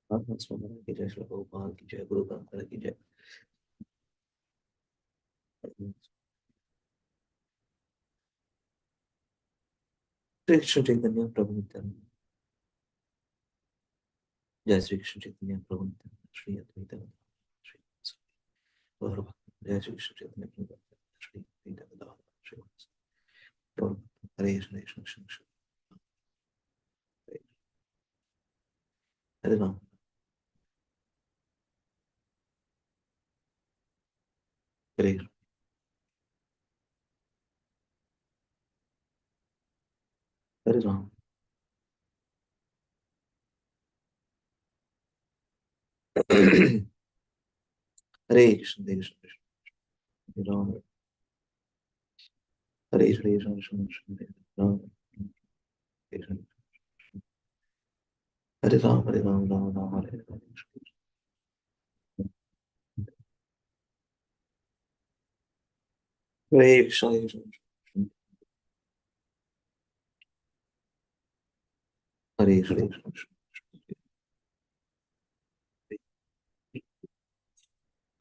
आत्मा स्वतंत्र की जय, श्री गोपाल की जय, गुरु ग्रंथ की जय। श्री कृष्ण चैतन्य प्रभु नित्यानंद। जय श्री कृष्ण चैतन्य प्रभु नित्यानंद, श्री अद्वैत गदाधर श्री गौर भक्त। जय श्री कृष्ण चैतन्य प्रभु नित्यानंद, श्री अद्वैत गदाधर श्री गौर भक्त। हरे कृष्ण हरे कृष्ण कृष्ण कृष्ण हरे राम हरे हरे राम। हरे कृष्ण हरे कृष्ण कृष्ण हरे राम। हरे कृष्ण हरे कृष्ण कृष्ण हरे राम हरे कृष्ण। हरे राम हरे राम राम राम हरे हरे। हरे कृष्ण हरे कृष्ण हरे कृष्ण हरे कृष्ण।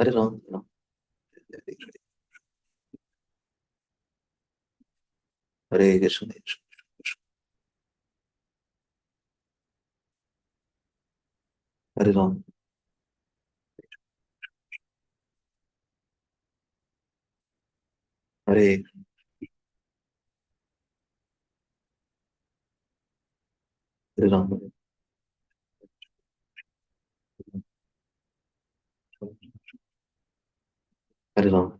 हरे राम हरे राम हरे कृष्ण। हरे कृष्ण हरे कृष्ण हरे राम। हरे हरे राम हरे हरे राम।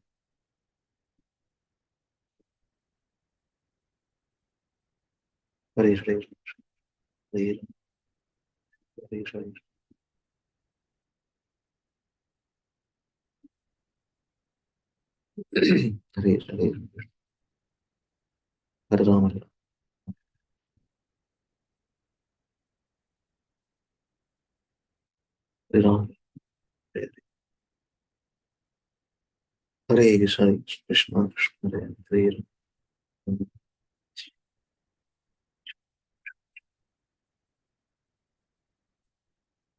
हरे हरे हरे हरे हरे हरे हरे हरे राम हरे हरे राम हरे हरे कृष्ण हरे कृष्ण कृष्ण हरे हरे हरे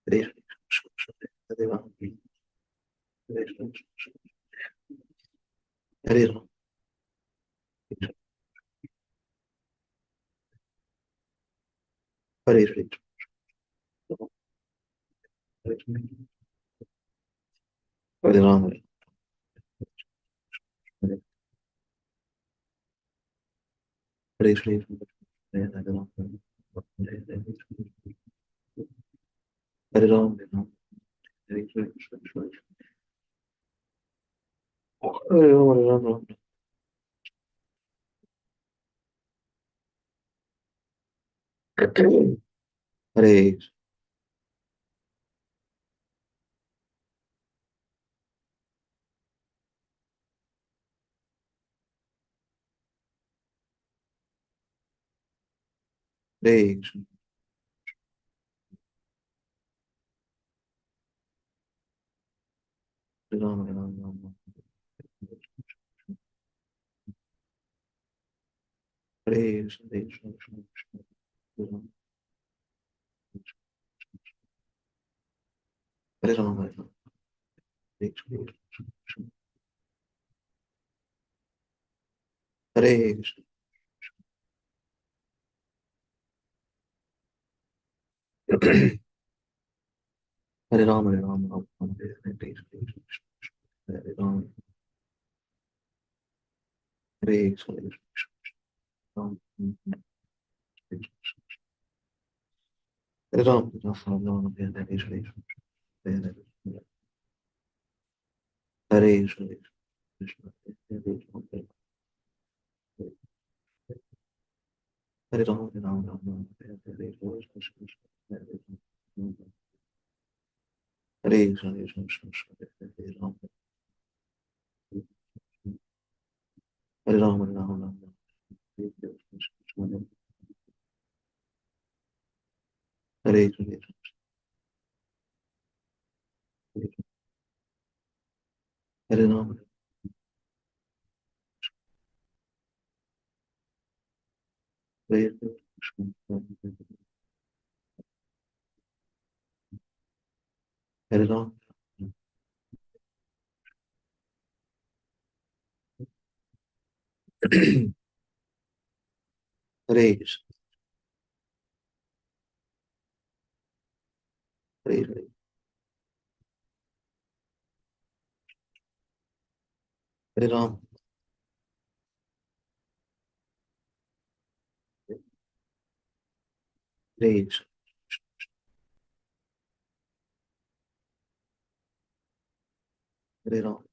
हरे कृष्ण कृष्ण हरे राम हरे कृष्ण हरे राम हरे हरे हरे राम हरे हरे हरे हरे हरे राम हरे हरे राम हरे राम हरे कृष्ण हरे राम हरे राम हरे हरे कृष्ण हरे राम हरे राम राम राम हरे कृष्ण हरे कृष्ण कृष्ण कृष्ण हरे राम हरे राम हरे राम हरे कृष्ण हरे कृष्ण हरे राम हरे राम राम राम हरे हरे हरे कृष्ण कृष्ण हरे राम हरे कृष्ण हरे कृष्ण राम हरे राम हरे राम राम राम हरे हरे हरे कृष्ण हरे कृष्ण हरे कृष्ण हरे राम हरे राम हरे राम राम राम हरे हरे हरे कृष्ण हरे कृष्ण हरे कृष्ण हरे राम हरे राम हरे राम राम राम हरे कृष्ण हरे कृष्ण हरे राम हरे Krishna Hare Ram, Hare Krishna, Hare Hare, Hare Ram, Hare Krishna, Hare Ram,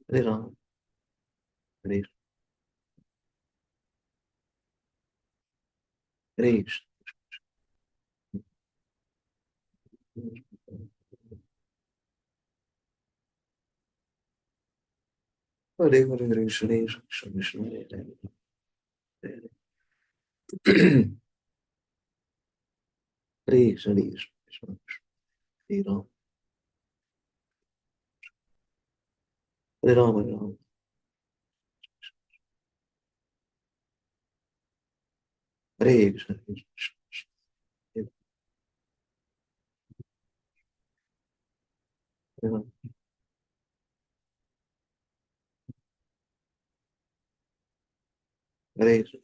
Hare Ram, Hare Hare Krishna, Hare Hare Hare Krishna, Hare Krishna, Krishna Hare Hare, Hare Hare, Hare Krishna, Hare Krishna, Hare Ram, Hare Ram, Hare Ram, Hare Krishna, Hare Krishna, Hare Ram, Hare Krishna,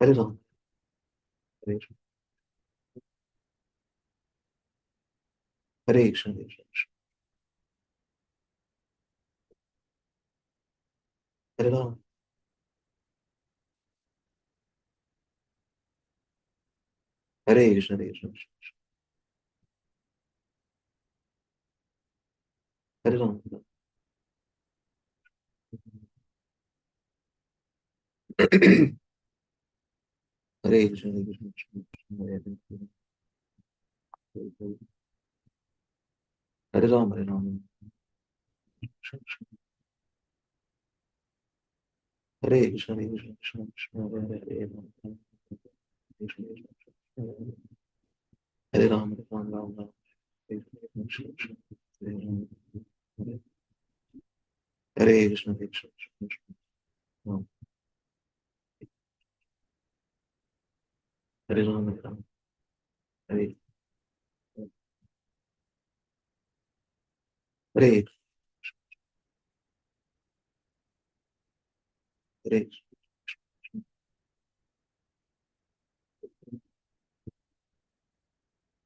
Hare Ram, Hare Hare Krishna, Hare Krishna, Hare Ram, Hare Krishna, Hare Krishna, Hare Ram, Hare Krishna, Hare Krishna, Hare Hare Ram, Hare Ram, Hare Krishna, Hare Krishna, Krishna Krishna, Hare Hare, Krishna Krishna, Hare Ram, Hare Ram, Ram Ram, Hare Krishna, Krishna Hare Ram, Hare Krishna, Hare Krishna, Krishna Ram, Hare Ram, Hare Ram, Hare Hare Hare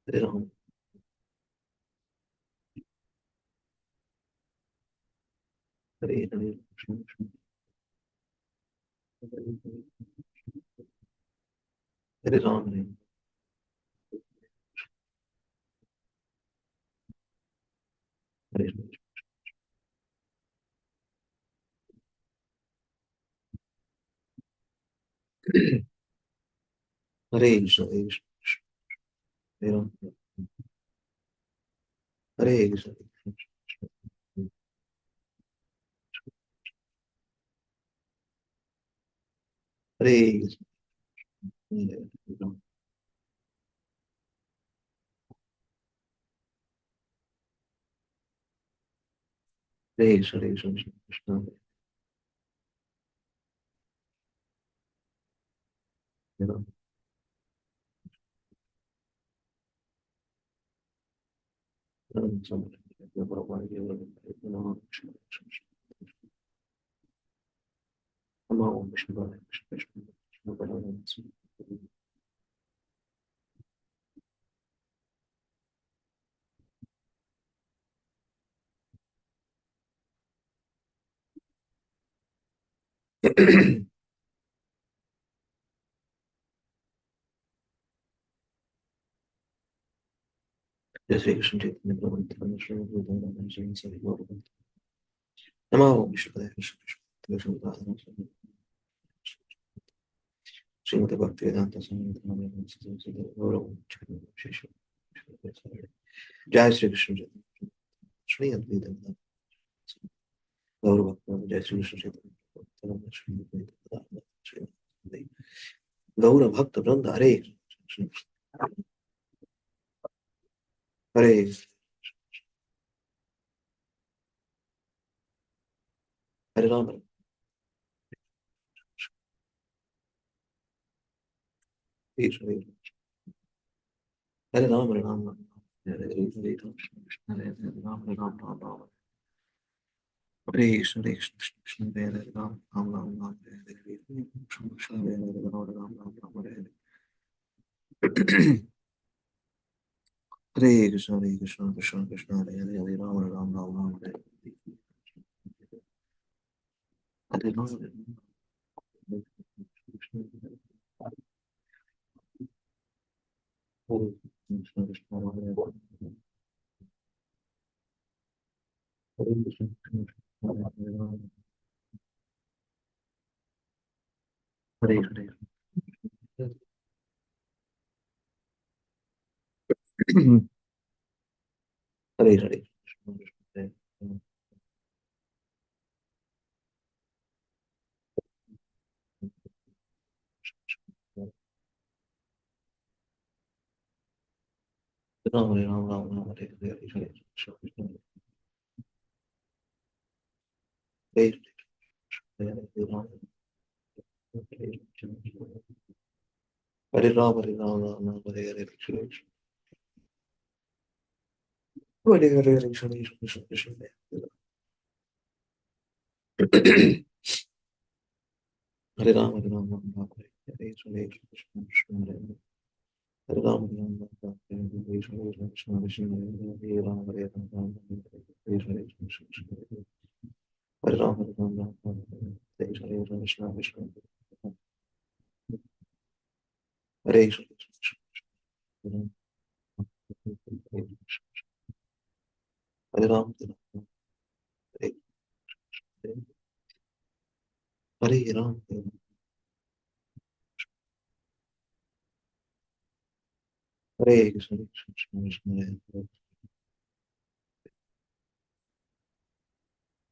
Hare Ram, Hare Hare, Krishna Krishna, Hare Ram, Hare Hare Krishna, Hare Krishna, Hare Ram, Hare Krishna, Hare Krishna, Hare Ram, Hare Krishna, Hare Krishna, Krishna Hare Ram, Ram Sam, Hare Bhagwan, Hare Ram, Hare Ram, Krishna Krishna, Nama Om Vishnu Hare Krishna Krishna, Krishna Balaram, Jai Shri Krishna Chaitanya Prabhu Nityananda Shri Advaita Gadadhara Sri Sari Gaura Nama Om Vishnu Hare Krishna Krishna, Krishna Balaram, Srimati Bhaktivedanta Swami Prabhupada Gaura Shri Jai Shri Krishna Chaitanya Shri Advaita Gadadhara Gaura Bhakta Jai Shri Krishna Chaitanya Shri Advaita Gadadhara Shri Gaura Bhakta Vranda Hare Krishna Hare Hare Ram Krishna, Hare Ram, Hare Ram, Ram Ram, Hare Hare, Hare Krishna, Krishna Hare Hare, Ram Hare Ram, Ram Ram, Hare Krishna, Hare Krishna, Krishna Hare Hare, Ram Ram, Ram Ram, Hare Hare, Hare Krishna, Krishna Hare Hare, Ram Ram, Ram Ram, Hare Hare. Hare Krishna, Hare Krishna, Krishna Krishna, Hare Hare, Hare Ram, Hare Ram, Ram Ram, Hare Hare. Hare Ram, Hare Ram, Hare Krishna, Hare Krishna, Krishna Hare Hare, Hare Krishna, Krishna Hare Hare, Hare Hare. Hare Hare, Krishna Krishna Hare Hare, Ram Hare Ram, Ram Ram, Hare Hare, Hare Krishna, Krishna Hare Hare, Hare Ram, Hare Hare Ram, Hare Ram, Ram Ram, Hare Hare, Krishna Hare Hare, Hare Krishna, Krishna Krishna Hare Ram, Hare Ram, Ram Ram, Hare Hare, Hare Krishna, Krishna Hare Hare, Hare Ram, Hare Ram, Ram Ram, Hare Hare, Krishna Krishna Hare Hare, Hare Ram, Hare Ram, Ram Ram, Hare Hare, Hare Krishna, Krishna Hare Hare, Hare Ram, Hare Ram, Ram Ram, Hare Hare, Krishna Krishna Hare Hare, Hare Krishna, Krishna Hare Ram, Hare Ram, Hare Ram, Hare Ram, Hare Krishna, Krishna Krishna Hare Hare,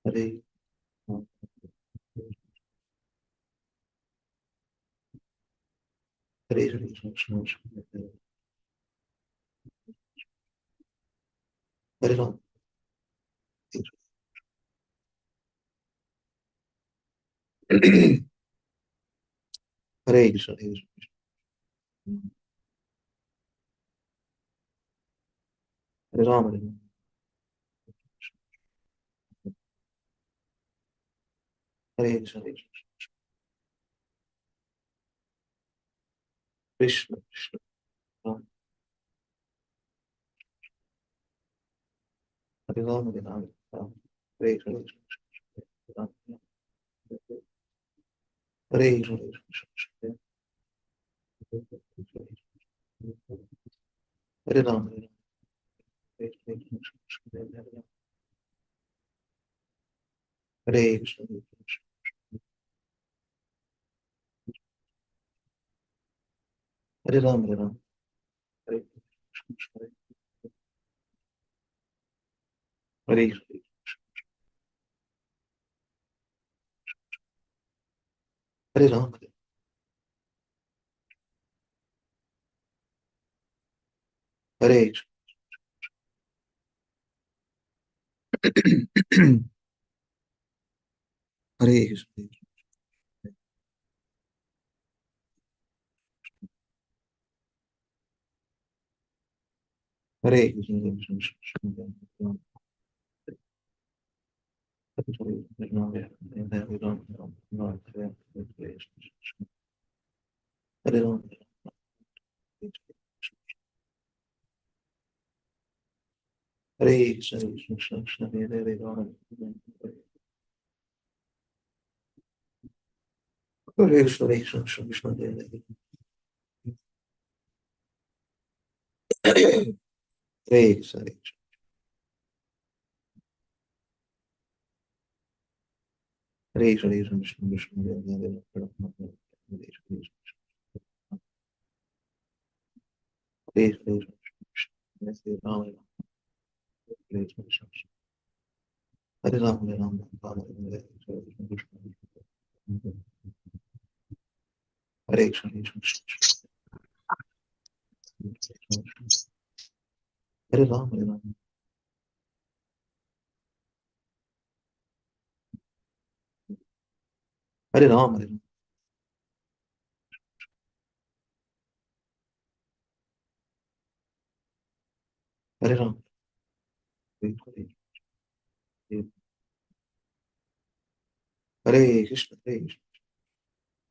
Hare Ram, Hare Krishna, Krishna Krishna Hare Hare, Hare Ram, Hare Krishna, Hare Krishna, Hare Ram, Hare Ram, Hare Krishna, Hare Krishna, Krishna Ram, Hare Ram, Hare Ram, Ram, Hare Krishna, Hare Ram, Hare Krishna, Hare Krishna, Hare Ram, Hare Ram, Hare Krishna, Hare Krishna, Hare Ram, Hare Ram, Hare Krishna, Hare Krishna, Hare Ram, Hare Krishna, Hare Krishna, Hare Krishna, Hare Krishna, Hare Ram, Hare Ram, Hare Ram, Hare Ram, Hare Krishna, Krishna Krishna, Hare Hare, Ram, Hare Krishna, Krishna Krishna, Hare Hare, Hare Krishna, Hare Krishna, Krishna Krishna, Hare Hare, Hare Krishna, Ram, Hare Krishna, Hare Ram, Hare Ram, Ram Hare Hare Krishna, Hare Ram, Hare Ram, Hare Ram, Hare Ram, Hare Ram, Hare Hare, Hare Krishna, Hare Krishna,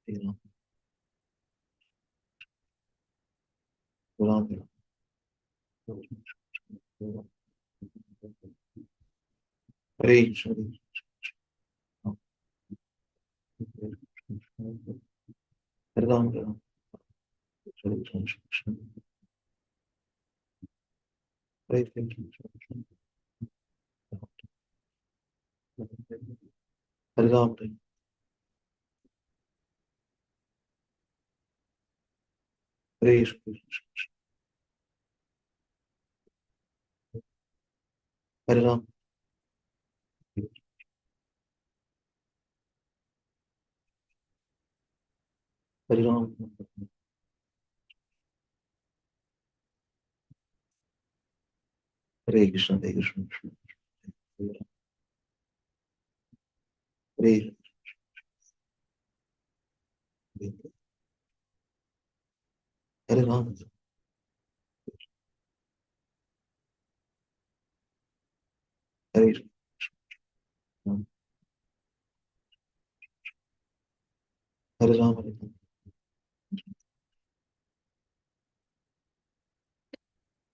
Hare Ram, Ram Ram, Hare Krishna, Hare Ram, Hare Ram, Hare Krishna, Hare Krishna, Hare Ram, Hare Krishna, Hare Ram, Hare Ram, Hare Krishna, Hare Krishna, Hare Hare Ram, Hare Ram, Hare Ram,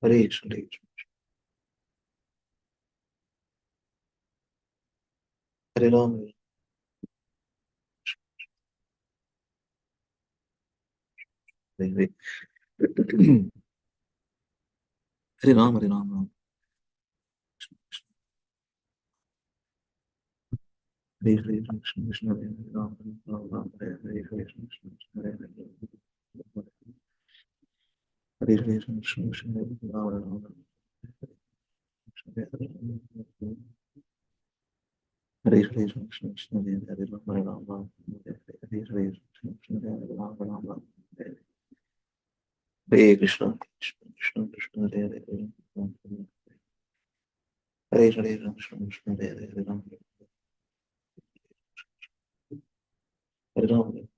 Hare Krishna, Hare Ram, Hare Hare Ram, Hare Ram, Ram Hare Hare Krishna, Krishna Hare Hare, Ram Ram, Ram Hare Hare, Hare Krishna, Krishna Hare Hare, Hare Hare Krishna, Krishna Hare Hare, Ram Ram, Hare Hare, Hare Hare Krishna, Krishna Hare Hare, Ram Ram, Ram Hare Hare, Hare Hare Krishna, Krishna Hare Hare, Ram Ram, Ram Hare Hare Krishna, Krishna Krishna Hare Hare, Ram Ram, Hare Hare Krishna, Krishna Hare Hare, Ram Hare Ram,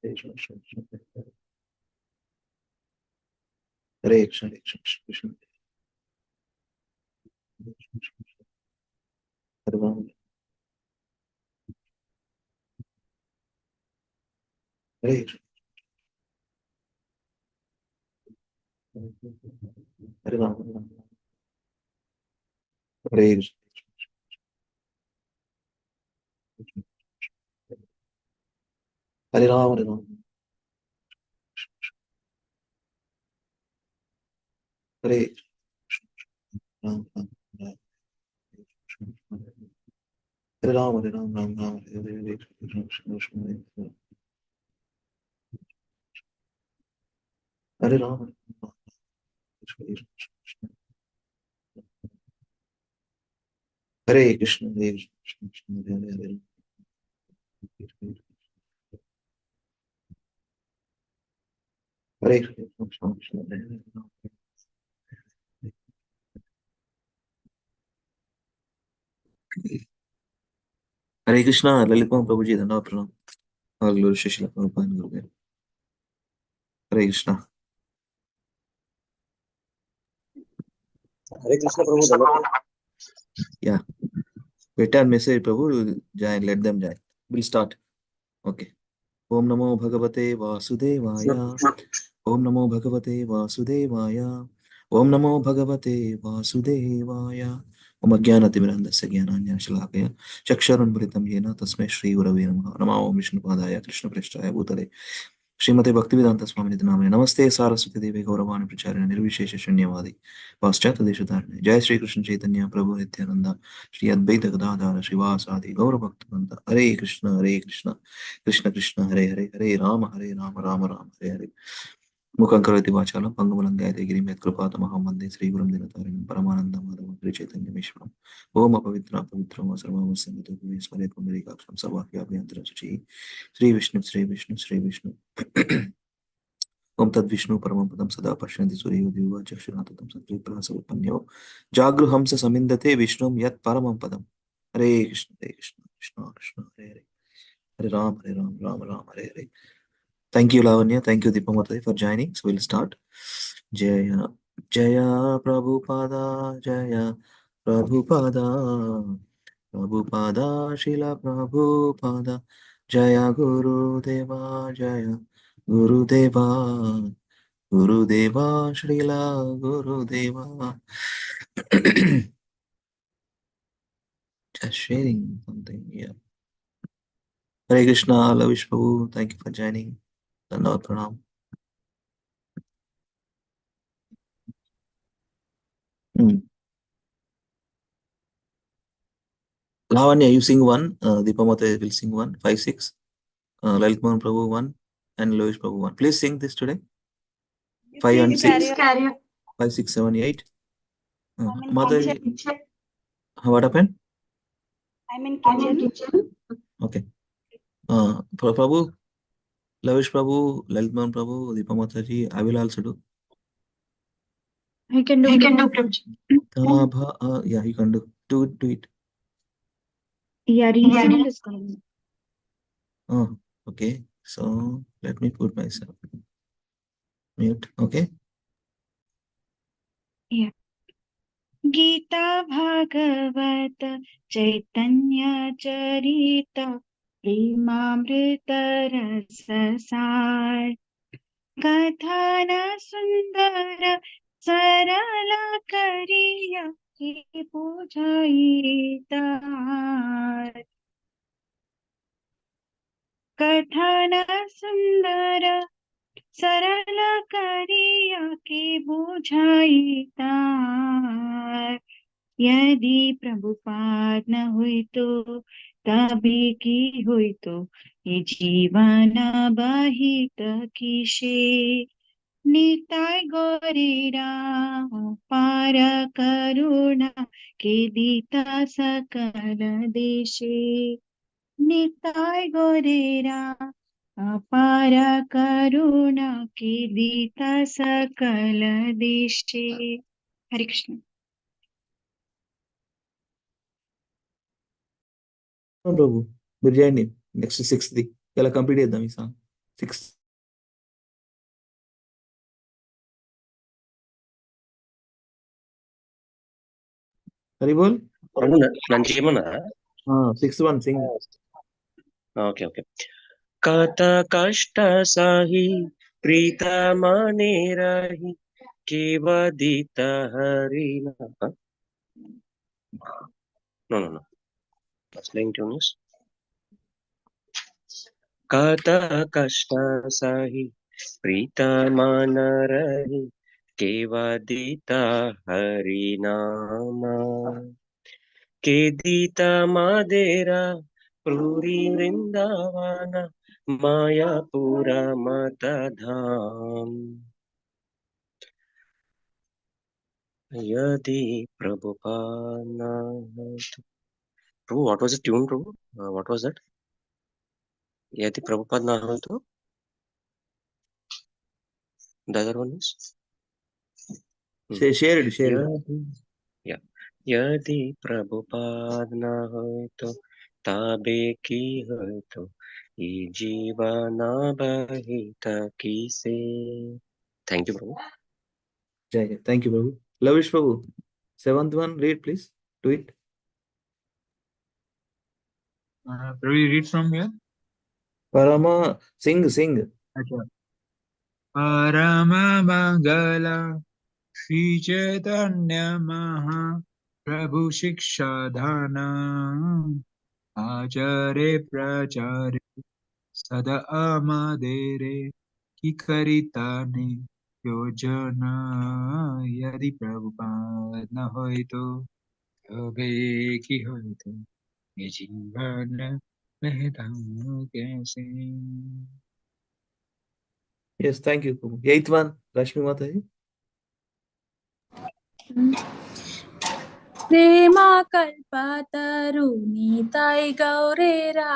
Hare Krishna, Krishna Hare Krishna, Krishna Hare Ram, Hare Krishna, Hare Ram, Hare Krishna, Hare Ram, Hare Ram, Hare Ram, Ram Ram, Hare Ram, Hare Ram, Ram Ram, Hare Hare, Hare Krishna, Krishna Krishna, Hare Ram, Hare Ram, Hare Hare Krishna, Hare Krishna, Krishna Hare Hare, Hare Krishna, Krishna Hare Hare, Hare Krishna, Lalit प्रभु जी धन्यवाद प्रणाम और glory शिशिला Prabhupada गुरु हरे कृष्णा हरे कृष्ण प्रभु धन्यवाद या बेटा message प्रभु जाए let them जाए will start okay ओम नमो भगवते वासुदेवाय ओम नमो भगवते वासुदेवाय ओम नमो भगवते वासुदेवाय ओम अज्ञानतिमिरन्धस्य ज्ञानाञ्जनशलाकया चक्षुरुन्मिलितं येन तस्मै श्रीगुरवे नमः नमो ओम विष्णुपादाय कृष्णप्रेष्ठाय भूतले श्रीमते भक्तिवेदांत स्वामी नामे नमस्ते सारस्वती देवी गौरवाणी प्रचारिणे निर्विशेष शून्यवादी पाश्चात्य देशधारिणे जय श्री कृष्ण चैतन्य प्रभु नित्यानंद श्री अद्वैत गदाधर श्रीवासादि गौर भक्तवृंद हरे कृष्ण कृष्ण कृष्ण हरे हरे हरे राम राम राम हरे हरे मुखं करोति वाचालं पंगुलं गायते गिरिं यत्कृपातमहं वन्दे श्रीगुरुं दिनतारिणं परमानन्दं माधवं श्रीचैतन्यमीश्वरम् ओम अपवित्रं पवित्रं सर्वमस्मि स्मरेत् पुण्डरीकाक्षं सर्वाभ्याभ्यन्तरं शुचिः श्री विष्णु श्री विष्णु ओम तद्विष्णु परमं पदं सदा पश्यन्ति सूर्यो दिवा चक्षुराततं सत्त्वप्रसवपन्यो जागृहंस समिन्दते विष्णुं यत् परमं पदम् हरे Krishna Krishna Krishna Hare Hare Hare Ram Ram Hare Hare Thank you, Lavanya. Thank you, Deepamata, for joining. So we'll start. Jaya जय प्रभुपादा जय प्रभुपादा प्रभुपादा शिला प्रभुपादा जय गुरुदेवा जय गुरुदेवा गुरुदेवा श्रीला गुरुदेवा. Just sharing something. Yeah. Hare Krishna, Lavish Prabhu, thank you for joining. Dandavat Pranam. Lavanya, you sing one. Deepamata will sing one. 5, 6. Lalit Mohan Prabhu one. And Lavish Prabhu one. Please sing this today. 5 and Please 6. carry on. 5, 6, 7, 8. I'm in Mataji, kitchen. what happened? I'm in kitchen. Okay. Prabhu, Lavish Prabhu, Lalit Mohan Prabhu, Deepamataji, I will also do. I can do Prabhu. Yeah, you can do. Do it. Yeah, recite is coming. Oh, okay. So let me put myself mute. Okay. Yeah. Gita Bhagavata Chaitanya Charita Premamrita Rasasar Kathana Sundara Sarala Kariya Ki Pujaita Kathana Sundara सरल करिया के बुझाइता यदि प्रभुपाद न हुई तो तभी की हुई तो ये जीवन बाहित किसे निताय गोरेरा पार करुणा के दीता सकल देशे निताय गोरेरा अपार करुणा की दीता सकल देशे. हरे Krishna. No, Prabhu. Biryani. Next 6th. Yalla complete చేద్దాం ఈ song. 6. Hari bol. నన్ను చేయమన్నా 6th one sing. Okay okay कत कष्ट सही प्रीत मने रही केवदित हरि no no no playing tune is कत कष्ट सही प्रीत मन रही केवदित हरि नाम केदित मदेरा प्रूरी वृंदावन मायापुर मत धाम यदि Prabhupada Prabhu, what was the tune, Prabhu? What was that? यदि प्रभुपाद ना हो तो the other one is Share it. यदि yeah यदि प्रभुपाद ना हो तो ताबे की हो तो ये जीवन बहित किसे. Thank you, Prabhu. Jai. Thank you, Prabhu. Lavish Prabhu. 7th one, read please. Do it. Prabhu, you read from here? Parama, sing. Okay. Parama Mangala Shri Chaitanya Maha Prabhu Shiksha Dhana Acare Prachare Sada Amadere Kikaritane Yojana Yadi Prabhupada na hoy to Tabe ki hoy to ये जीवन महता कैसे. Yes, thank you, Prabhu. 8th one, Rashmi Mataji. प्रेमा कल्पतरु नीताय गौरेरा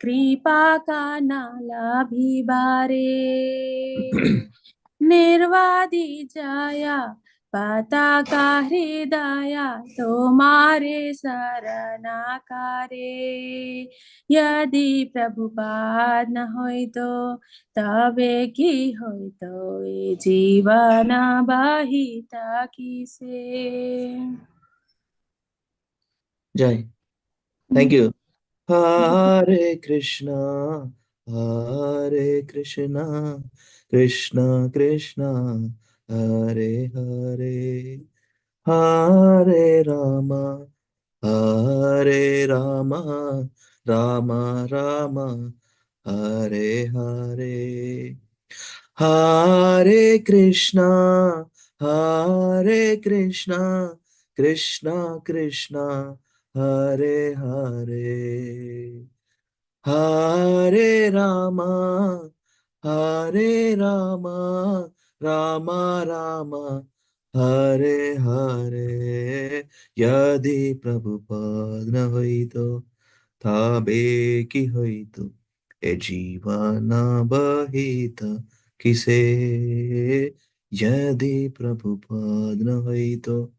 कृपा कानाला भिबारे निर्वादी जाया पता का हृदय तुम्हारे शरणाकारे यदि प्रभुपाद न होई तो तबे की होई तो ये जीवन बहिता किसे. Jai. Thank you. Hare Krishna, Hare Krishna, Krishna Krishna, Hare Hare, Hare Rama, Hare Rama, Rama Rama, Hare Hare. Hare Krishna, Hare Krishna, Krishna Krishna, Hare Hare. Hare Rama, Hare Rama, Rama Rama, Hare Hare. Yadi Prabhupada na hoy to tabe ki hoy to e jivana bahita kise. Yadi Prabhupada na hoy to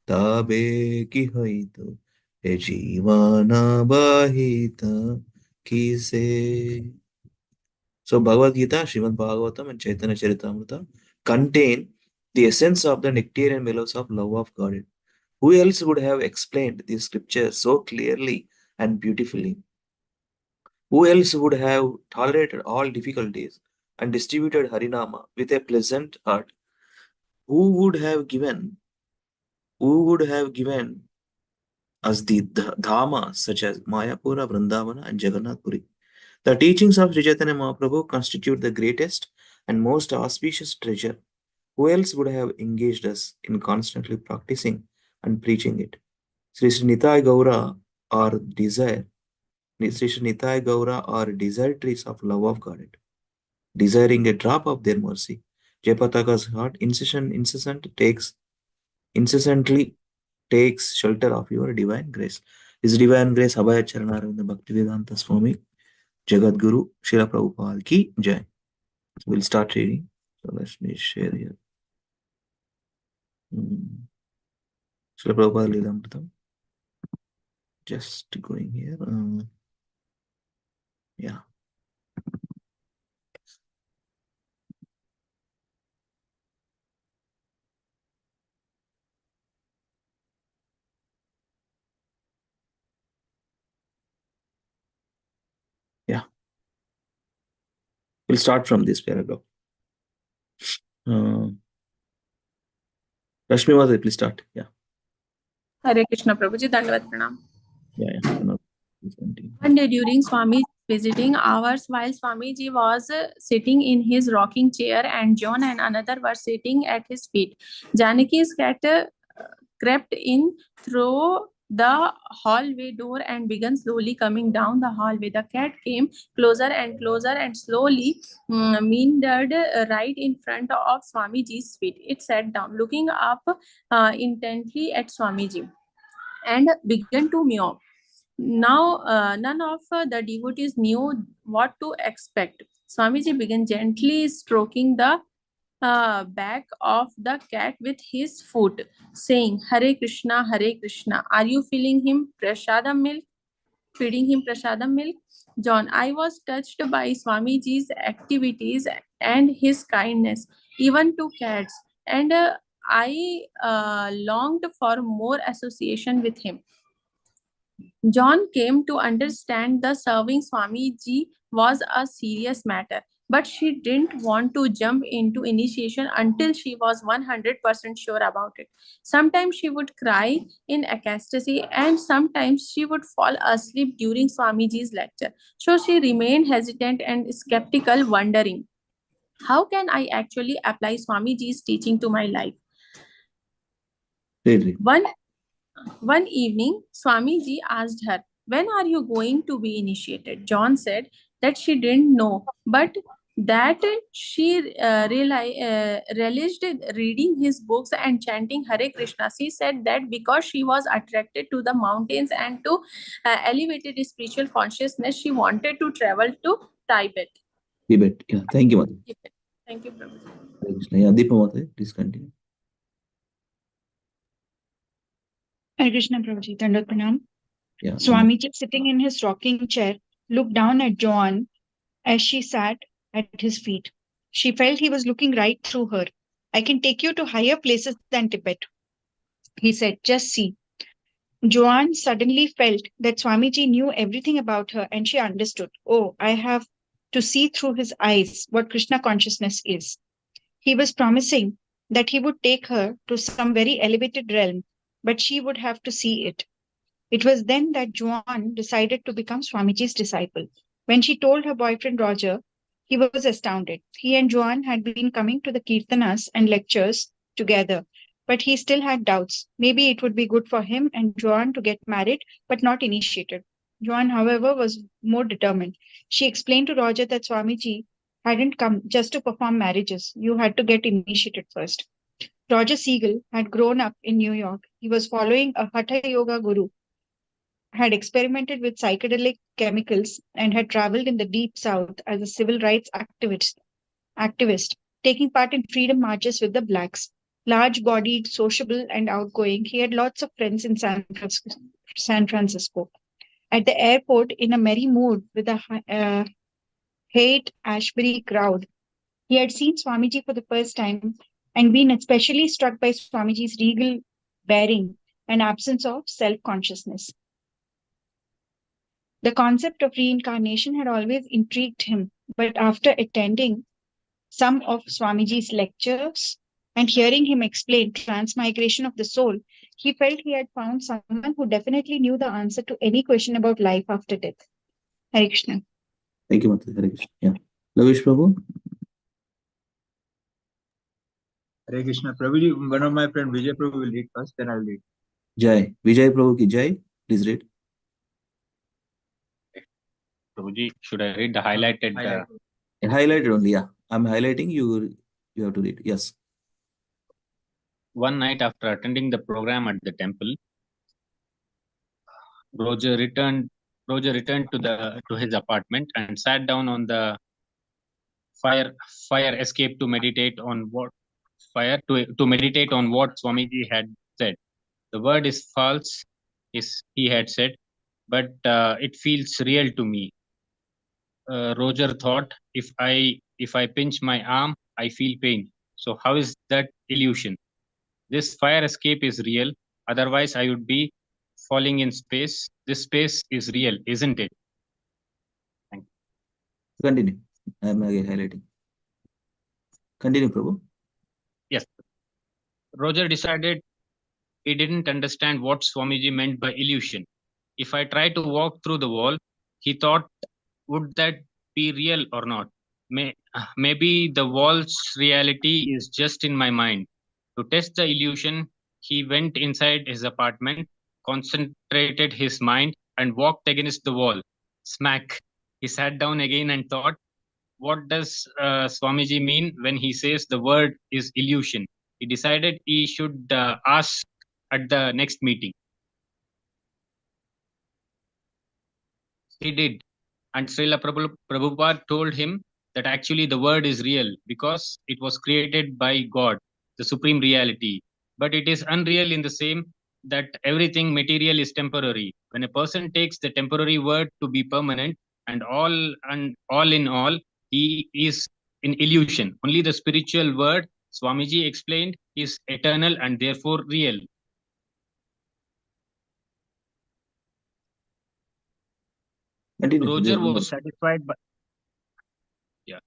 tabe ki hoy to e jivana bahita kise. So Bhagavad Gita, Srimad Bhagavatam, and Chaitanya Charitamrita contain the essence of the nectarian mellows of love of God. Who else would have explained these scriptures so clearly and beautifully? Who else would have tolerated all difficulties and distributed Harinama with a pleasant heart? Who would have given us the dhamas such as Mayapura, Vrindavana, and Jagannath Puri? The teachings of Sri Chaitanya Mahaprabhu constitute the greatest and most auspicious treasure. Who else would have engaged us in constantly practicing and preaching it? Sri Sri Nitai Gaura or desire, Sri Sri Nitai Gaura are desiratories of love of God, desiring a drop of their mercy. Jayapataka's heart incessantly takes shelter of your divine grace. His divine grace, Abhaya Charanarinda Bhaktivedanta Swami, Jagat Guru, Srila Prabhupada ki Jai. So we'll start reading. So let me share here. Srila Prabhupada Lilamrita. Just going here. Yeah. Yeah. We'll start from this paragraph. Rashmi Mother, please start. Yeah. हरे कृष्ण प्रभु जी, दंडवत प्रणाम. Yeah. Please continue. One day during Swami's visiting hours, while Swamiji was sitting in his rocking chair and John and another were sitting at his feet, Janaki's cat crept in through the hallway door and began slowly coming down the hallway. The cat came closer and slowly meandered right in front of Swamiji's feet. It sat down, looking up intently at Swamiji, and began to meow. Now, none of the devotees knew what to expect. Swamiji began gently stroking the back of the cat with his foot, saying, Hare Krishna, Hare Krishna. Are you feeling him prasadam milk? Feeding him prasadam milk? John, I was touched by Swamiji's activities and his kindness, even to cats, and I longed for more association with him. John came to understand the serving Swamiji was a serious matter, but she didn't want to jump into initiation until she was 100% sure about it. Sometimes she would cry in ecstasy, and sometimes she would fall asleep during Swamiji's lecture. So she remained hesitant and skeptical, wondering, how can I actually apply Swamiji's teaching to my life? Read. One evening, Swamiji asked her, when are you going to be initiated? John said that she didn't know, but that she relished reading his books and chanting Hare Krishna. She said that because she was attracted to the mountains and to elevated spiritual consciousness, she wanted to travel to Tibet. Tibet. Yeah. Thank you, Mother. Thank you, Prabhu. Hare Krishna. Yeah. Deepa Mother, please continue. Hare Krishna Prabhuji, Dandavat Pranam. Yeah. Swamiji, sitting in his rocking chair, looked down at Joan as she sat at his feet. She felt he was looking right through her. I can take you to higher places than Tibet, he said. Just see. Joan suddenly felt that Swamiji knew everything about her and she understood. Oh, I have to see through his eyes what Krishna consciousness is. He was promising that he would take her to some very elevated realm, but she would have to see it. It was then that Joan decided to become Swamiji's disciple. When she told her boyfriend Roger, he was astounded. He and Joan had been coming to the kirtanas and lectures together, but he still had doubts. Maybe it would be good for him and Joan to get married, but not initiated. Joan, however, was more determined. She explained to Roger that Swamiji hadn't come just to perform marriages. You had to get initiated first. Roger Siegel had grown up in New York. He was following a Hatha Yoga guru, had experimented with psychedelic chemicals, and had traveled in the deep south as a civil rights activist, taking part in freedom marches with the blacks. Large-bodied, sociable, and outgoing, he had lots of friends in San Francisco. At the airport, in a merry mood with a Haight-Ashbury crowd, he had seen Swamiji for the first time and been especially struck by Swamiji's regal bearing and absence of self-consciousness. The concept of reincarnation had always intrigued him, but after attending some of Swamiji's lectures and hearing him explain transmigration of the soul, he felt he had found someone who definitely knew the answer to any question about life after death. Hare Krishna. Thank you, Mataji. Hare Krishna. Yeah. Lavish Prabhu? Hare Krishna. Prabhuji, one of my friend Vijay Prabhu will read first, then I'll read. Jai. Vijay Prabhu ki Jai. Please read. Prabhuji, should I read the highlighted? Highlighted only, yeah. I'm highlighting, you have to read. Yes. One night after attending the program at the temple, Roger returned to his apartment and sat down on the fire escape to meditate on what Swamiji had said. The word is false, he had said, but it feels real to me. Roger thought, if I pinch my arm, I feel pain. So how is that illusion? This fire escape is real. Otherwise, I would be falling in space. This space is real, isn't it? Thank you. Continue. I'm again highlighting. Continue, Prabhu. Yes. Roger decided he didn't understand what Swamiji meant by illusion. If I try to walk through the wall, he thought, would that be real or not? Maybe the wall's reality is just in my mind. To test the illusion, he went inside his apartment, concentrated his mind, and walked against the wall. Smack. He sat down again and thought, what does Swamiji mean when he says the word is illusion? He decided he should ask at the next meeting. He did. And Srila Prabhupada told him that actually the word is real because it was created by God, the supreme reality. But it is unreal in the same that everything material is temporary. When a person takes the temporary word to be permanent and all in all, he is in illusion. Only the spiritual word, Swamiji explained, is eternal and therefore real. Continue. Roger was satisfied by... Yeah.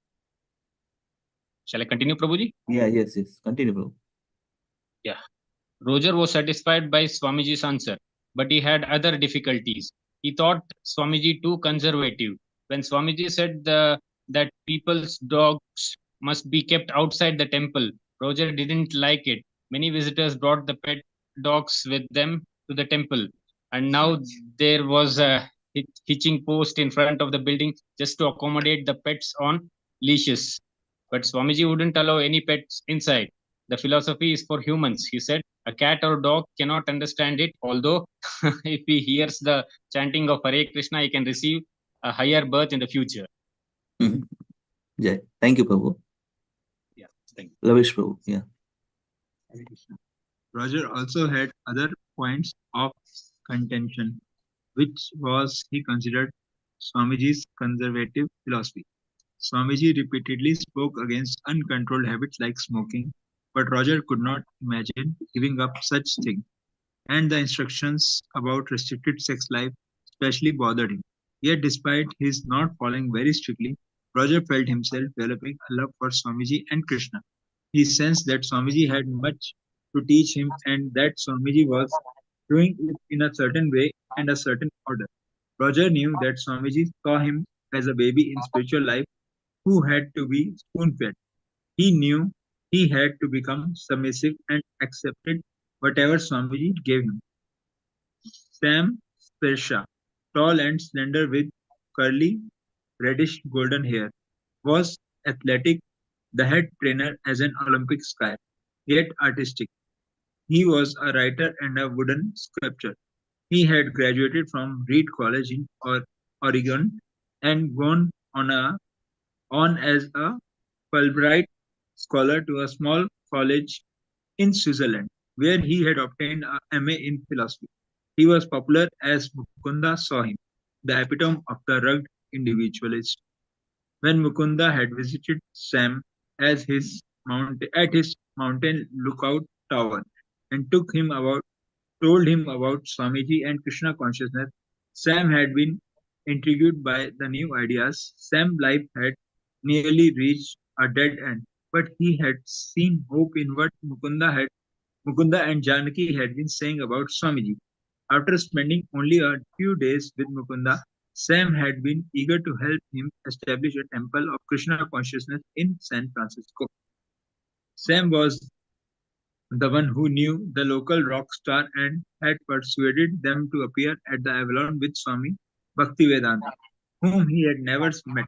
Shall I continue, Prabhuji? Yeah, yes. Continue, Prabhu. Yeah. Roger was satisfied by Swamiji's answer, but he had other difficulties. He thought Swamiji too conservative. When Swamiji said that people's dogs must be kept outside the temple, Roger didn't like it. Many visitors brought the pet dogs with them to the temple, and now there was a hitching post in front of the building just to accommodate the pets on leashes. But Swamiji wouldn't allow any pets inside. The philosophy is for humans, he said. A cat or dog cannot understand it, although if he hears the chanting of Hare Krishna, he can receive a higher birth in the future. Yeah. Thank you, Prabhu. Yeah, thank you. Lavish Prabhu. Yeah. Hare Krishna. Roger also had other points of contention, which was he considered Swamiji's conservative philosophy. Swamiji repeatedly spoke against uncontrolled habits like smoking, but Roger could not imagine giving up such thing, and the instructions about restricted sex life especially bothered him. Yet, despite his not following very strictly, Roger felt himself developing a love for Swamiji and Krishna. He sensed that Swamiji had much to teach him and that Swamiji was doing it in a certain way and a certain order. Roger knew that Swamiji saw him as a baby in spiritual life who had to be spoon fed. He knew he had to become submissive and accepted whatever Swamiji gave him. Sam Spersha, tall and slender with curly reddish golden hair, was athletic, the head trainer as an Olympic skier, yet artistic. He was a writer and a wooden sculptor. He had graduated from Reed College in Oregon and gone on as a Fulbright scholar to a small college in Switzerland, where he had obtained a MA in philosophy. He was popular as Mukunda saw him, the epitome of the rugged individualist. When Mukunda had visited Sam at his mountain lookout tower and told him about Swamiji and Krishna consciousness, Sam had been intrigued by the new ideas. Sam's life had nearly reached a dead end, but he had seen hope in what Mukunda and Janaki had been saying about Swamiji. After spending only a few days with Mukunda, Sam had been eager to help him establish a temple of Krishna consciousness in San Francisco. Sam was the one who knew the local rock star and had persuaded them to appear at the Avalon with Swami Bhaktivedanta, whom he had never met.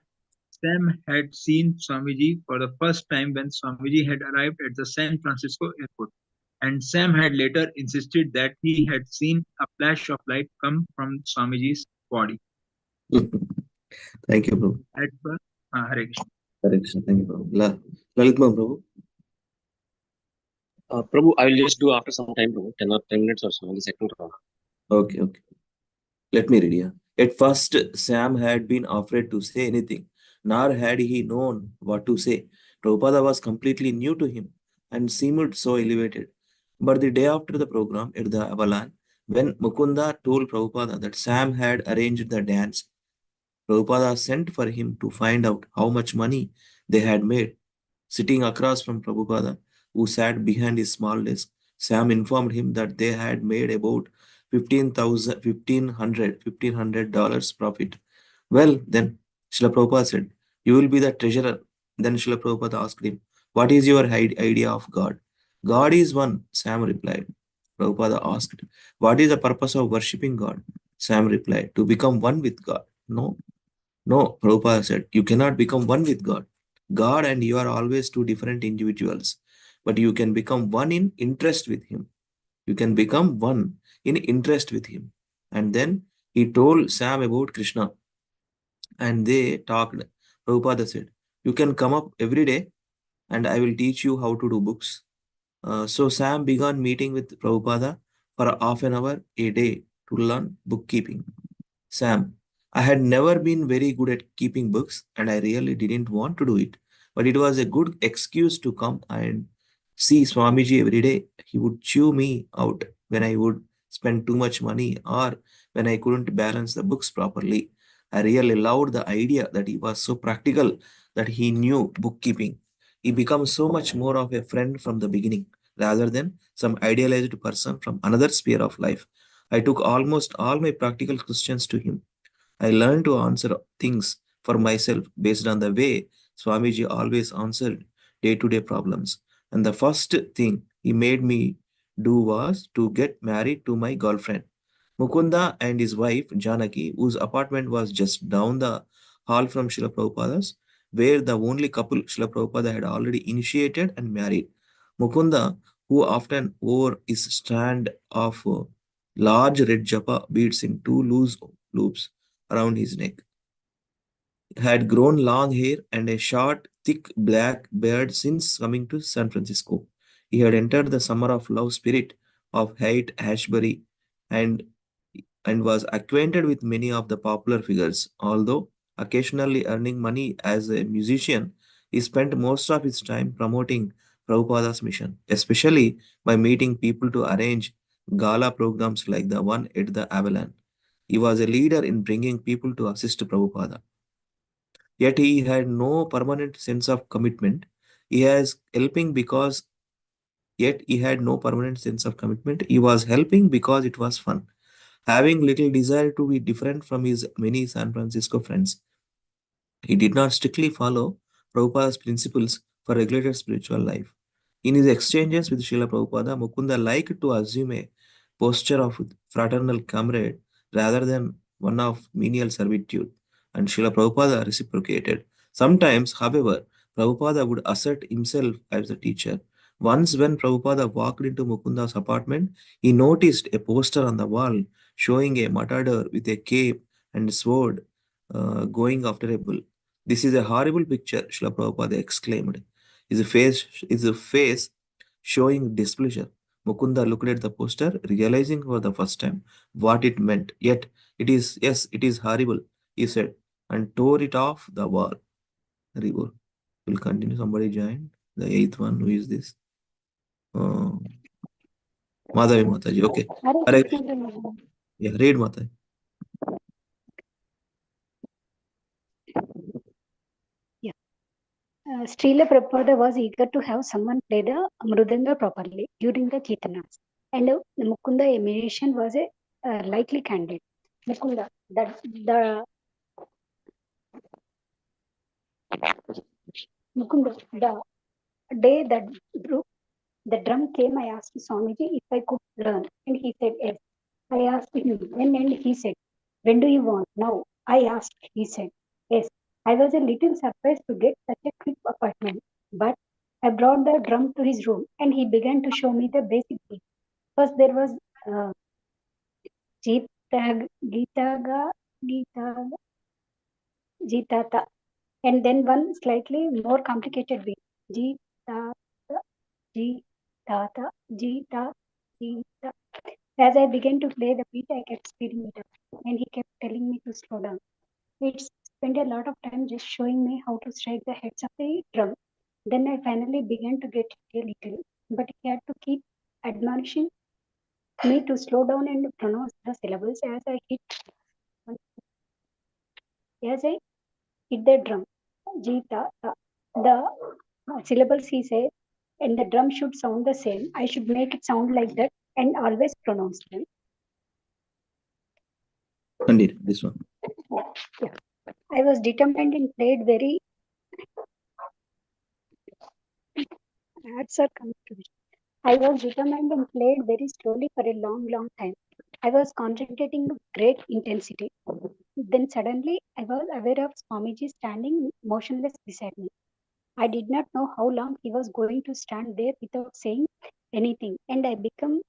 Sam had seen Swamiji for the first time when Swamiji had arrived at the San Francisco airport, and Sam had later insisted that he had seen a flash of light come from Swamiji's body. Thank you, Prabhu. At first, Hare Krishna. Hare Krishna. Thank you, Prabhu. Lalitma, Prabhu. Prabhu, I will just do after some time, Prabhu, 10 minutes or so in the second round. Okay. Let me read here. At first, Sam had been afraid to say anything, nor had he known what to say. Prabhupada was completely new to him and seemed so elevated. But the day after the program at the Avalon, when Mukunda told Prabhupada that Sam had arranged the dance, Prabhupada sent for him to find out how much money they had made. Sitting across from Prabhupada, who sat behind his small desk, Sam informed him that they had made about $1,500 profit. Well, then, Srila Prabhupada said, "You will be the treasurer." Then Srila Prabhupada asked him, "What is your idea of God?" "God is one," Sam replied. Prabhupada asked, "What is the purpose of worshipping God?" Sam replied, "To become one with God." No, Prabhupada said, "You cannot become one with God. God and you are always two different individuals, but you can become one in interest with Him. You can become one in interest with Him." And then he told Sam about Krishna, and they talked. Prabhupada said, "You can come up every day and I will teach you how to do books." So Sam began meeting with Prabhupada for half an hour a day to learn bookkeeping. "Sam, I had never been very good at keeping books and I really didn't want to do it. But it was a good excuse to come and see Swamiji every day. He would chew me out when I would spend too much money or when I couldn't balance the books properly. I really loved the idea that he was so practical that he knew bookkeeping. He became so much more of a friend from the beginning rather than some idealized person from another sphere of life. I took almost all my practical questions to him. I learned to answer things for myself based on the way Swamiji always answered day-to-day problems. And the first thing he made me do was to get married to my girlfriend. Mukunda and his wife Janaki, whose apartment was just down the hall from Srila Prabhupada's, were the only couple Srila Prabhupada had already initiated and married. Mukunda, who often wore his strand of large red japa beads in two loose loops around his neck, had grown long hair and a short, thick black beard since coming to San Francisco. He had entered the summer of love spirit of Haight-Ashbury and was acquainted with many of the popular figures. Although occasionally earning money as a musician, he spent most of his time promoting Prabhupada's mission, especially by meeting people to arrange gala programs like the one at the Avalon. He was a leader in bringing people to assist Prabhupada. Yet he had no permanent sense of commitment. He has helping because Yet he had no permanent sense of commitment. He was helping because it was fun, having little desire to be different from his many San Francisco friends. He did not strictly follow Prabhupada's principles for regulated spiritual life. In his exchanges with Srila Prabhupada, Mukunda liked to assume a posture of fraternal comrade rather than one of menial servitude, and Srila Prabhupada reciprocated. Sometimes, however, Prabhupada would assert himself as a teacher. Once, when Prabhupada walked into Mukunda's apartment, he noticed a poster on the wall showing a matador with a cape and sword going after a bull. This is a horrible picture, Srila Prabhupada exclaimed, his face showing displeasure. Mukunda looked at the poster, realizing for the first time what it meant. Yet, it is horrible, he said, and tore it off the wall. Ribur. Will continue. Somebody joined. The eighth one, who is this? Madhavi Mataji. Okay. Hare Hare- Krishna. Yeah, read Mataji. Srila Prabhupada was eager to have someone play the mridanga properly during the Kirtanas. And Mukunda, a musician, was a likely candidate. Mukunda, the day that the drum came, I asked Swamiji if I could learn. And he said, yes. I asked him, when? And he said, when do you want? Now. I asked, he said, yes. I was a little surprised to get such a quick appointment, but I brought the drum to his room and he began to show me the basic beat. First, there was Jita, Gita, Gita, Jitata, and then one slightly more complicated beat. Jitata, Jitata, Jita, Jita. As I began to play the beat, I kept speeding it up, and he kept telling me to slow down. He spent a lot of time just showing me how to strike the heads of the drum. Then I finally began to get it a little, but he had to keep admonishing me to slow down and pronounce the syllables as I hit the drum. Jita, the syllables he said, and the drum should sound the same. I should make it sound like that and always pronounce them. Continue. This one. Yeah. I was determined and played very. Ads are coming to me. I was determined and played very slowly for a long, long time. I was concentrating with great intensity. Then suddenly I was aware of Swamiji standing motionless beside me. I did not know how long he was going to stand there without saying anything, and I became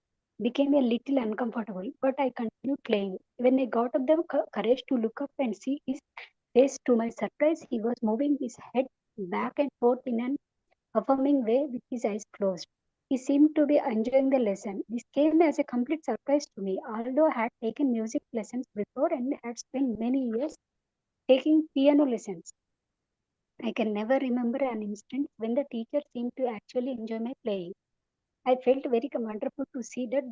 a little uncomfortable, but I continued playing. When I got up the courage to look up and see his face, to my surprise, he was moving his head back and forth in an affirming way with his eyes closed. He seemed to be enjoying the lesson. This came as a complete surprise to me, although I had taken music lessons before and had spent many years taking piano lessons. I can never remember an instant when the teacher seemed to actually enjoy my playing. I felt very wonderful to see that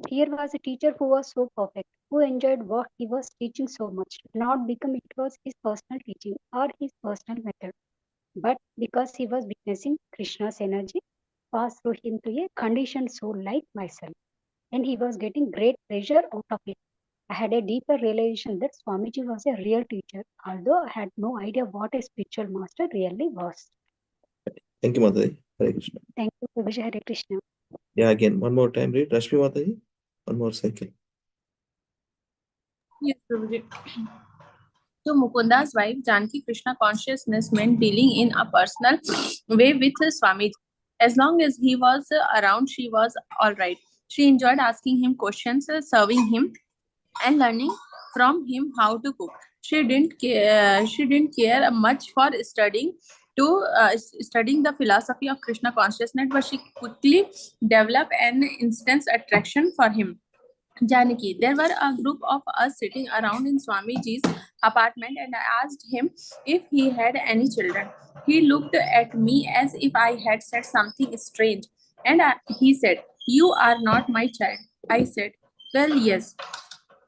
here was a teacher who was so perfect, who enjoyed what he was teaching so much, not because it was his personal teaching or his personal method, but because he was witnessing Krishna's energy pass through him to a conditioned soul like myself, and he was getting great pleasure out of it. I had a deeper realization that Swamiji was a real teacher, although I had no idea what a spiritual master really was. Thank you, Mataji. Hare Krishna. Thank you, Prabhuji. Hare Krishna. Yeah, again, one more time, read. Rashmi Mataji. One more cycle. Yes, Prabhuji. To Mukunda's wife, Janki, Krishna consciousness meant dealing in a personal way with Swamiji. As long as he was around, she was all right. She enjoyed asking him questions, serving him, and learning from him how to cook. She didn't care much for studying to studying the philosophy of Krishna consciousness, but she quickly developed an instant attraction for him. Janaki, there were a group of us sitting around in Swamiji's apartment, and I asked him if he had any children. He looked at me as if I had said something strange, and he said, "You are not my child." I said, "Well, yes."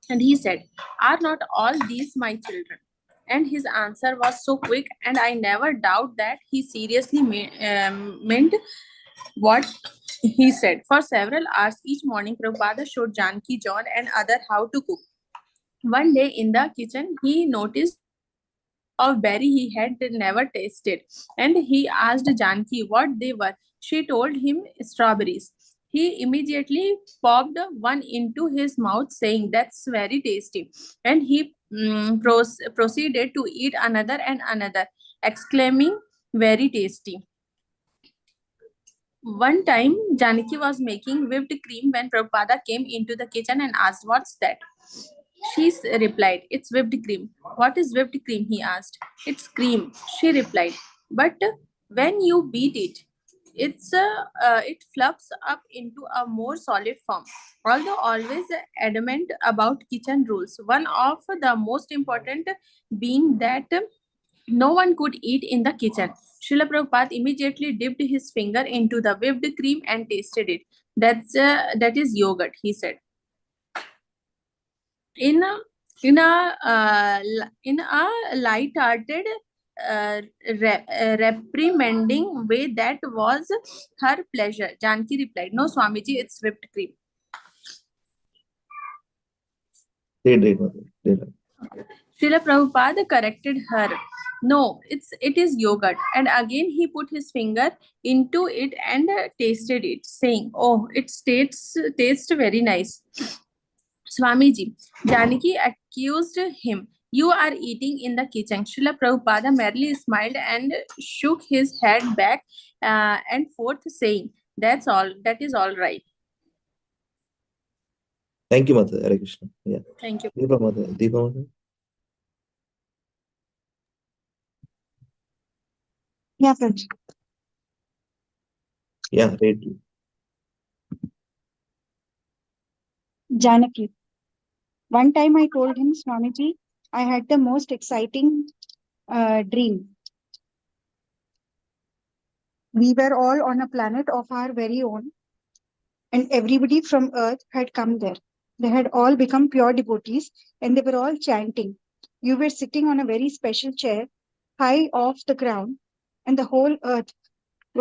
And he said, "Are not all these my children?" And his answer was so quick, and I never doubt that he seriously meant what he said. For several hours each morning, Prabhupada showed Janki, John, and other how to cook. One day in the kitchen, he noticed of berry he had never tasted, and he asked Janki what they were. She told him strawberries. He immediately popped one into his mouth, saying, "That's very tasty." And he proceeded to eat another and another, exclaiming, "Very tasty." One time, Janaki was making whipped cream when Prabhupada came into the kitchen and asked, "What's that?" She replied, "It's whipped cream." "What is whipped cream?" he asked. "It's cream," she replied. "But when you beat it, it fluffs up into a more solid form." Although always adamant about kitchen rules, one of the most important being that no one could eat in the kitchen, Srila Prabhupada immediately dipped his finger into the whipped cream and tasted it. That is yogurt, he said. In a light-hearted, reprimanding way that was her pleasure, Janki replied, "No, Swamiji, it's whipped cream." Srila Prabhupada corrected her. "No, it is yogurt." And again he put his finger into it and tasted it, saying, "Oh, it tastes very nice." "Swamiji," Janaki accused him, "you are eating in the kitchen." Srila Prabhupada merely smiled and shook his head back and forth, saying, "That is all right." Thank you, Mother. Hare Krishna. Yeah. Thank you. Deepa Mother. Yeah, Prabhuji. Yeah, read. Janaki. One time I told him, "Swamiji, I had the most exciting dream. We were all on a planet of our very own, and everybody from Earth had come there. They had all become pure devotees, and they were all chanting. You were sitting on a very special chair, high off the ground, and the whole Earth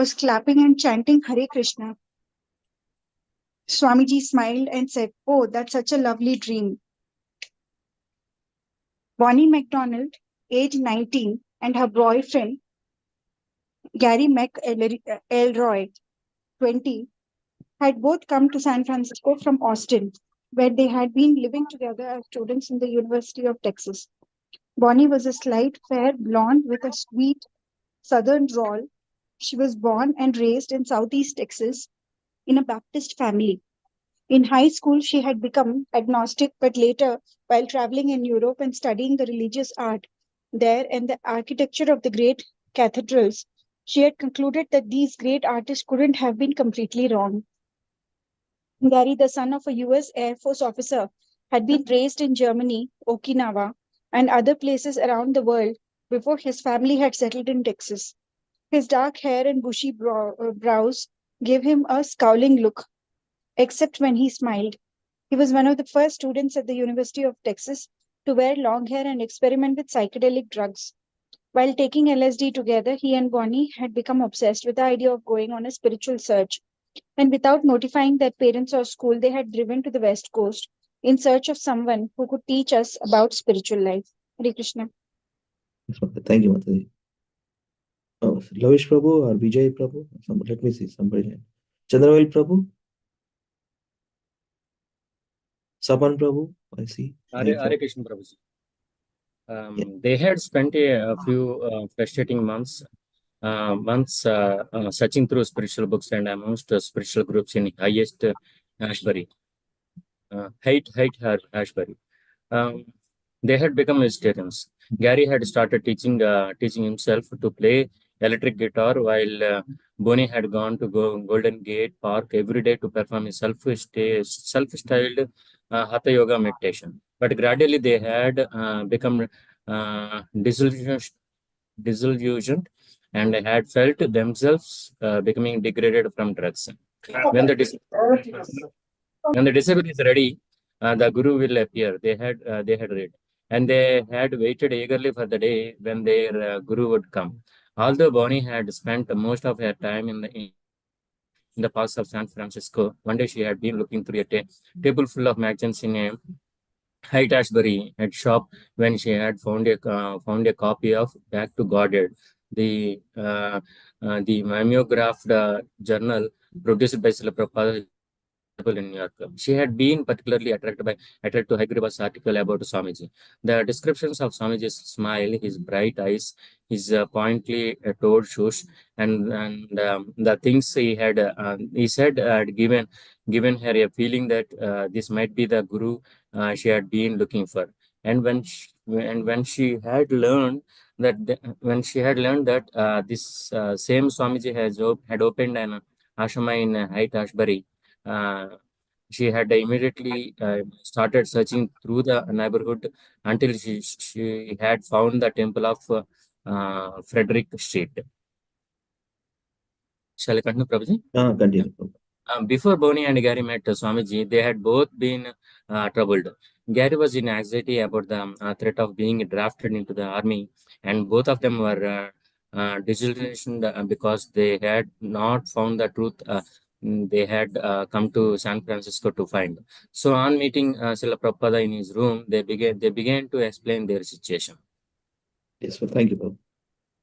was clapping and chanting Hare Krishna." Swamiji smiled and said, "Oh, that's such a lovely dream." Bonnie MacDonald, age 19, and her boyfriend, Gary McElroy, 20, had both come to San Francisco from Austin, where they had been living together as students in the University of Texas. Bonnie was a slight, fair blonde with a sweet southern drawl. She was born and raised in Southeast Texas in a Baptist family. In high school, she had become agnostic, but later, while traveling in Europe and studying the religious art there and the architecture of the great cathedrals, she had concluded that these great artists couldn't have been completely wrong. Gary, the son of a US Air Force officer, had been raised in Germany, Okinawa, and other places around the world before his family had settled in Texas. His dark hair and bushy brows gave him a scowling look, except when he smiled. He was one of the first students at the University of Texas to wear long hair and experiment with psychedelic drugs. While taking LSD together, he and Bonnie had become obsessed with the idea of going on a spiritual search. And without notifying their parents or school, they had driven to the West Coast in search of someone who could teach us about spiritual life. Hare Krishna. Thank you, Mataji. Oh, Lavish Prabhu or Vijay Prabhu? Let me see somebody. Chandravel Prabhu? Sapan Prabhu? I see. Hare Krishna Prabhuji. They had spent a few frustrating months searching through spiritual books and amongst spiritual groups in highest Ashbury. Ashbury. They had become vegetarians. Gary had started teaching himself to play electric guitar, while Boni had gone to Golden Gate Park every day to perform his self-styled Hatha Yoga meditation. But gradually they had become disillusioned and had felt themselves becoming degraded from drugs. When the disciple is ready, the Guru will appear. They had read, and they had waited eagerly for the day when their Guru would come. Although Bonnie had spent most of her time in the parks of San Francisco, one day she had been looking through a table full of magazines in a Haight Ashbury head shop when she had found a copy of Back to Godhead, the mimeographed journal produced by Srila Prabhupada in New York. She had been particularly attracted to Hagriba's article about Swamiji. The descriptions of Swamiji's smile, his bright eyes, his pointly toed shoes, and the things he said had given her a feeling that this might be the Guru she had been looking for. And when she had learned that this same Swamiji had opened an ashrama in Haight Ashbury, uh, she had immediately started searching through the neighborhood until she had found the temple of Frederick Street. Shall I continue, Prabhuji? Continue. Before Bonnie and Gary met Swamiji, they had both been troubled. Gary was in anxiety about the threat of being drafted into the army, and both of them were disillusioned because they had not found the truth they had come to San Francisco to find. So, on meeting Srila Prabhupada in his room, they began to explain their situation. Yes, well, thank you, Prabhu.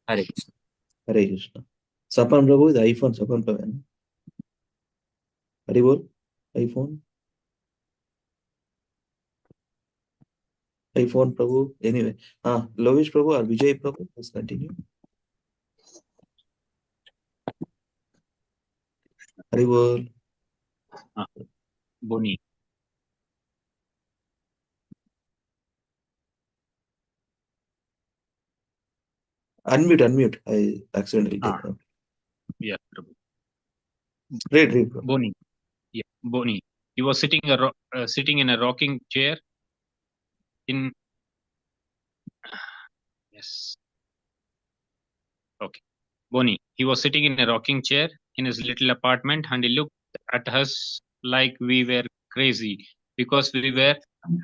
Hare Krishna. Hare Krishna. Sapan Prabhu, the iPhone, Sapan Prabhu. Haribol, iPhone. iPhone Prabhu. Anyway, Lovish Prabhu or Vijay Prabhu, let's continue. Haribol. Boni. Unmute. I accidentally did that. Yeah, Prabhu. Read, Prabhu. Boni. Yeah, Boni. He was sitting in a rocking chair in. Yes. Okay. Boni. He was sitting in a rocking chair in his little apartment, and he looked at us like we were crazy because we were,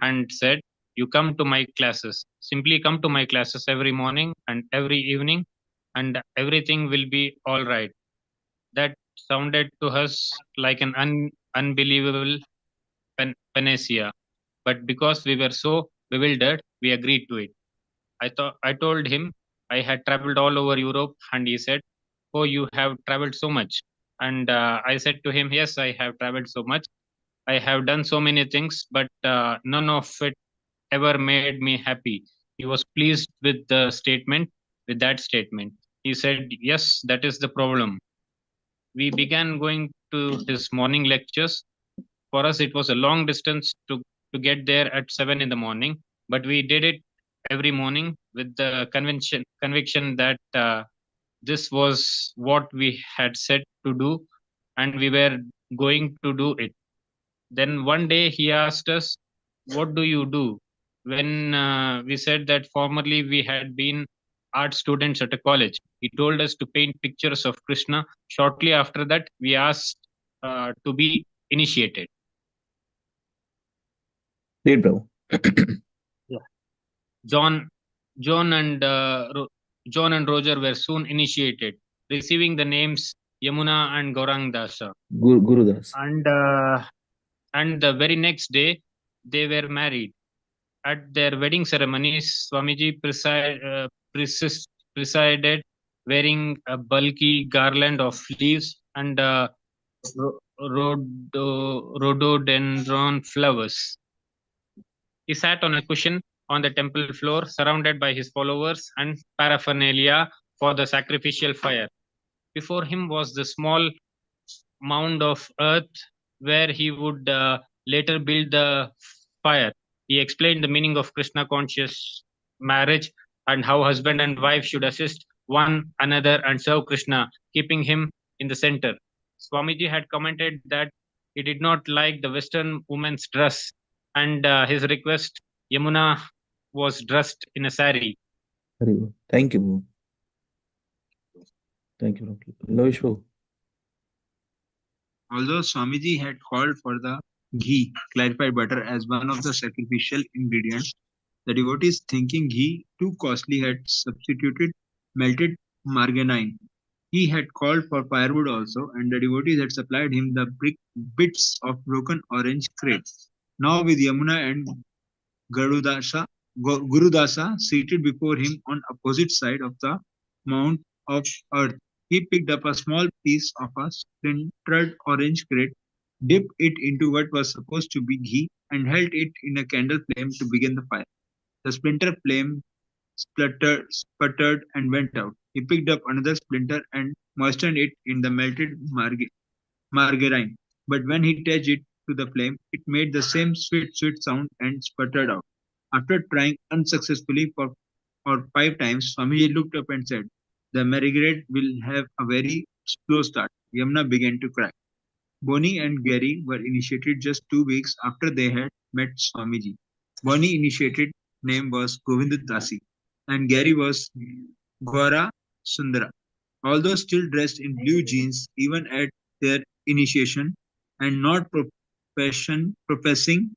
and said, "You come to my classes. Simply come to my classes every morning and every evening, and everything will be all right." That sounded to us like an unbelievable panacea, but because we were so bewildered, we agreed to it. I told him I had traveled all over Europe, and he said, "Oh, you have traveled so much." And I said to him, "Yes, I have traveled so much. I have done so many things, but none of it ever made me happy." He was pleased with that statement. He said, "Yes, that is the problem." We began going to his morning lectures. For us, it was a long distance to get there at 7 in the morning, but we did it every morning with the conviction that this was what we had said to do, and we were going to do it. Then one day he asked us, "What do you do?" When we said that formerly we had been art students at a college, he told us to paint pictures of Krishna. Shortly after that, we asked to be initiated. Read, Prabhu. Yeah. John and Roger were soon initiated, receiving the names Yamuna and Gaurang Dasa. Guru Das. And the very next day, they were married. At their wedding ceremonies, Swamiji presided, wearing a bulky garland of leaves and rhododendron flowers. He sat on a cushion on the temple floor, surrounded by his followers and paraphernalia for the sacrificial fire. Before him was the small mound of earth where he would later build the fire. He explained the meaning of Krishna conscious marriage and how husband and wife should assist one another and serve Krishna, keeping him in the center. Swamiji had commented that he did not like the Western woman's dress, and his request Yamuna was dressed in a sari. Very good. Thank you. Thank you. Loish. Although Swamiji had called for the ghee, clarified butter, as one of the sacrificial ingredients, the devotees, thinking ghee too costly, had substituted melted margarine. He had called for firewood also, and the devotees had supplied him the bits of broken orange crates. Now, with Yamuna and Gurudasa seated before him on opposite side of the mount of earth, he picked up a small piece of a splintered orange crate, dipped it into what was supposed to be ghee, and held it in a candle flame to begin the fire. The splinter flame sputtered, and went out. He picked up another splinter and moistened it in the melted margarine. But when he touched it to the flame, it made the same sweet, sweet sound and sputtered out. After trying unsuccessfully for 5 times, Swamiji looked up and said, "The margarine will have a very slow start." Yamuna began to cry. Bonnie and Gary were initiated just 2 weeks after they had met Swamiji. Bonnie initiated name was Govinda Dasi, and Gary was Gaura Sundara. Although still dressed in blue jeans even at their initiation and not professing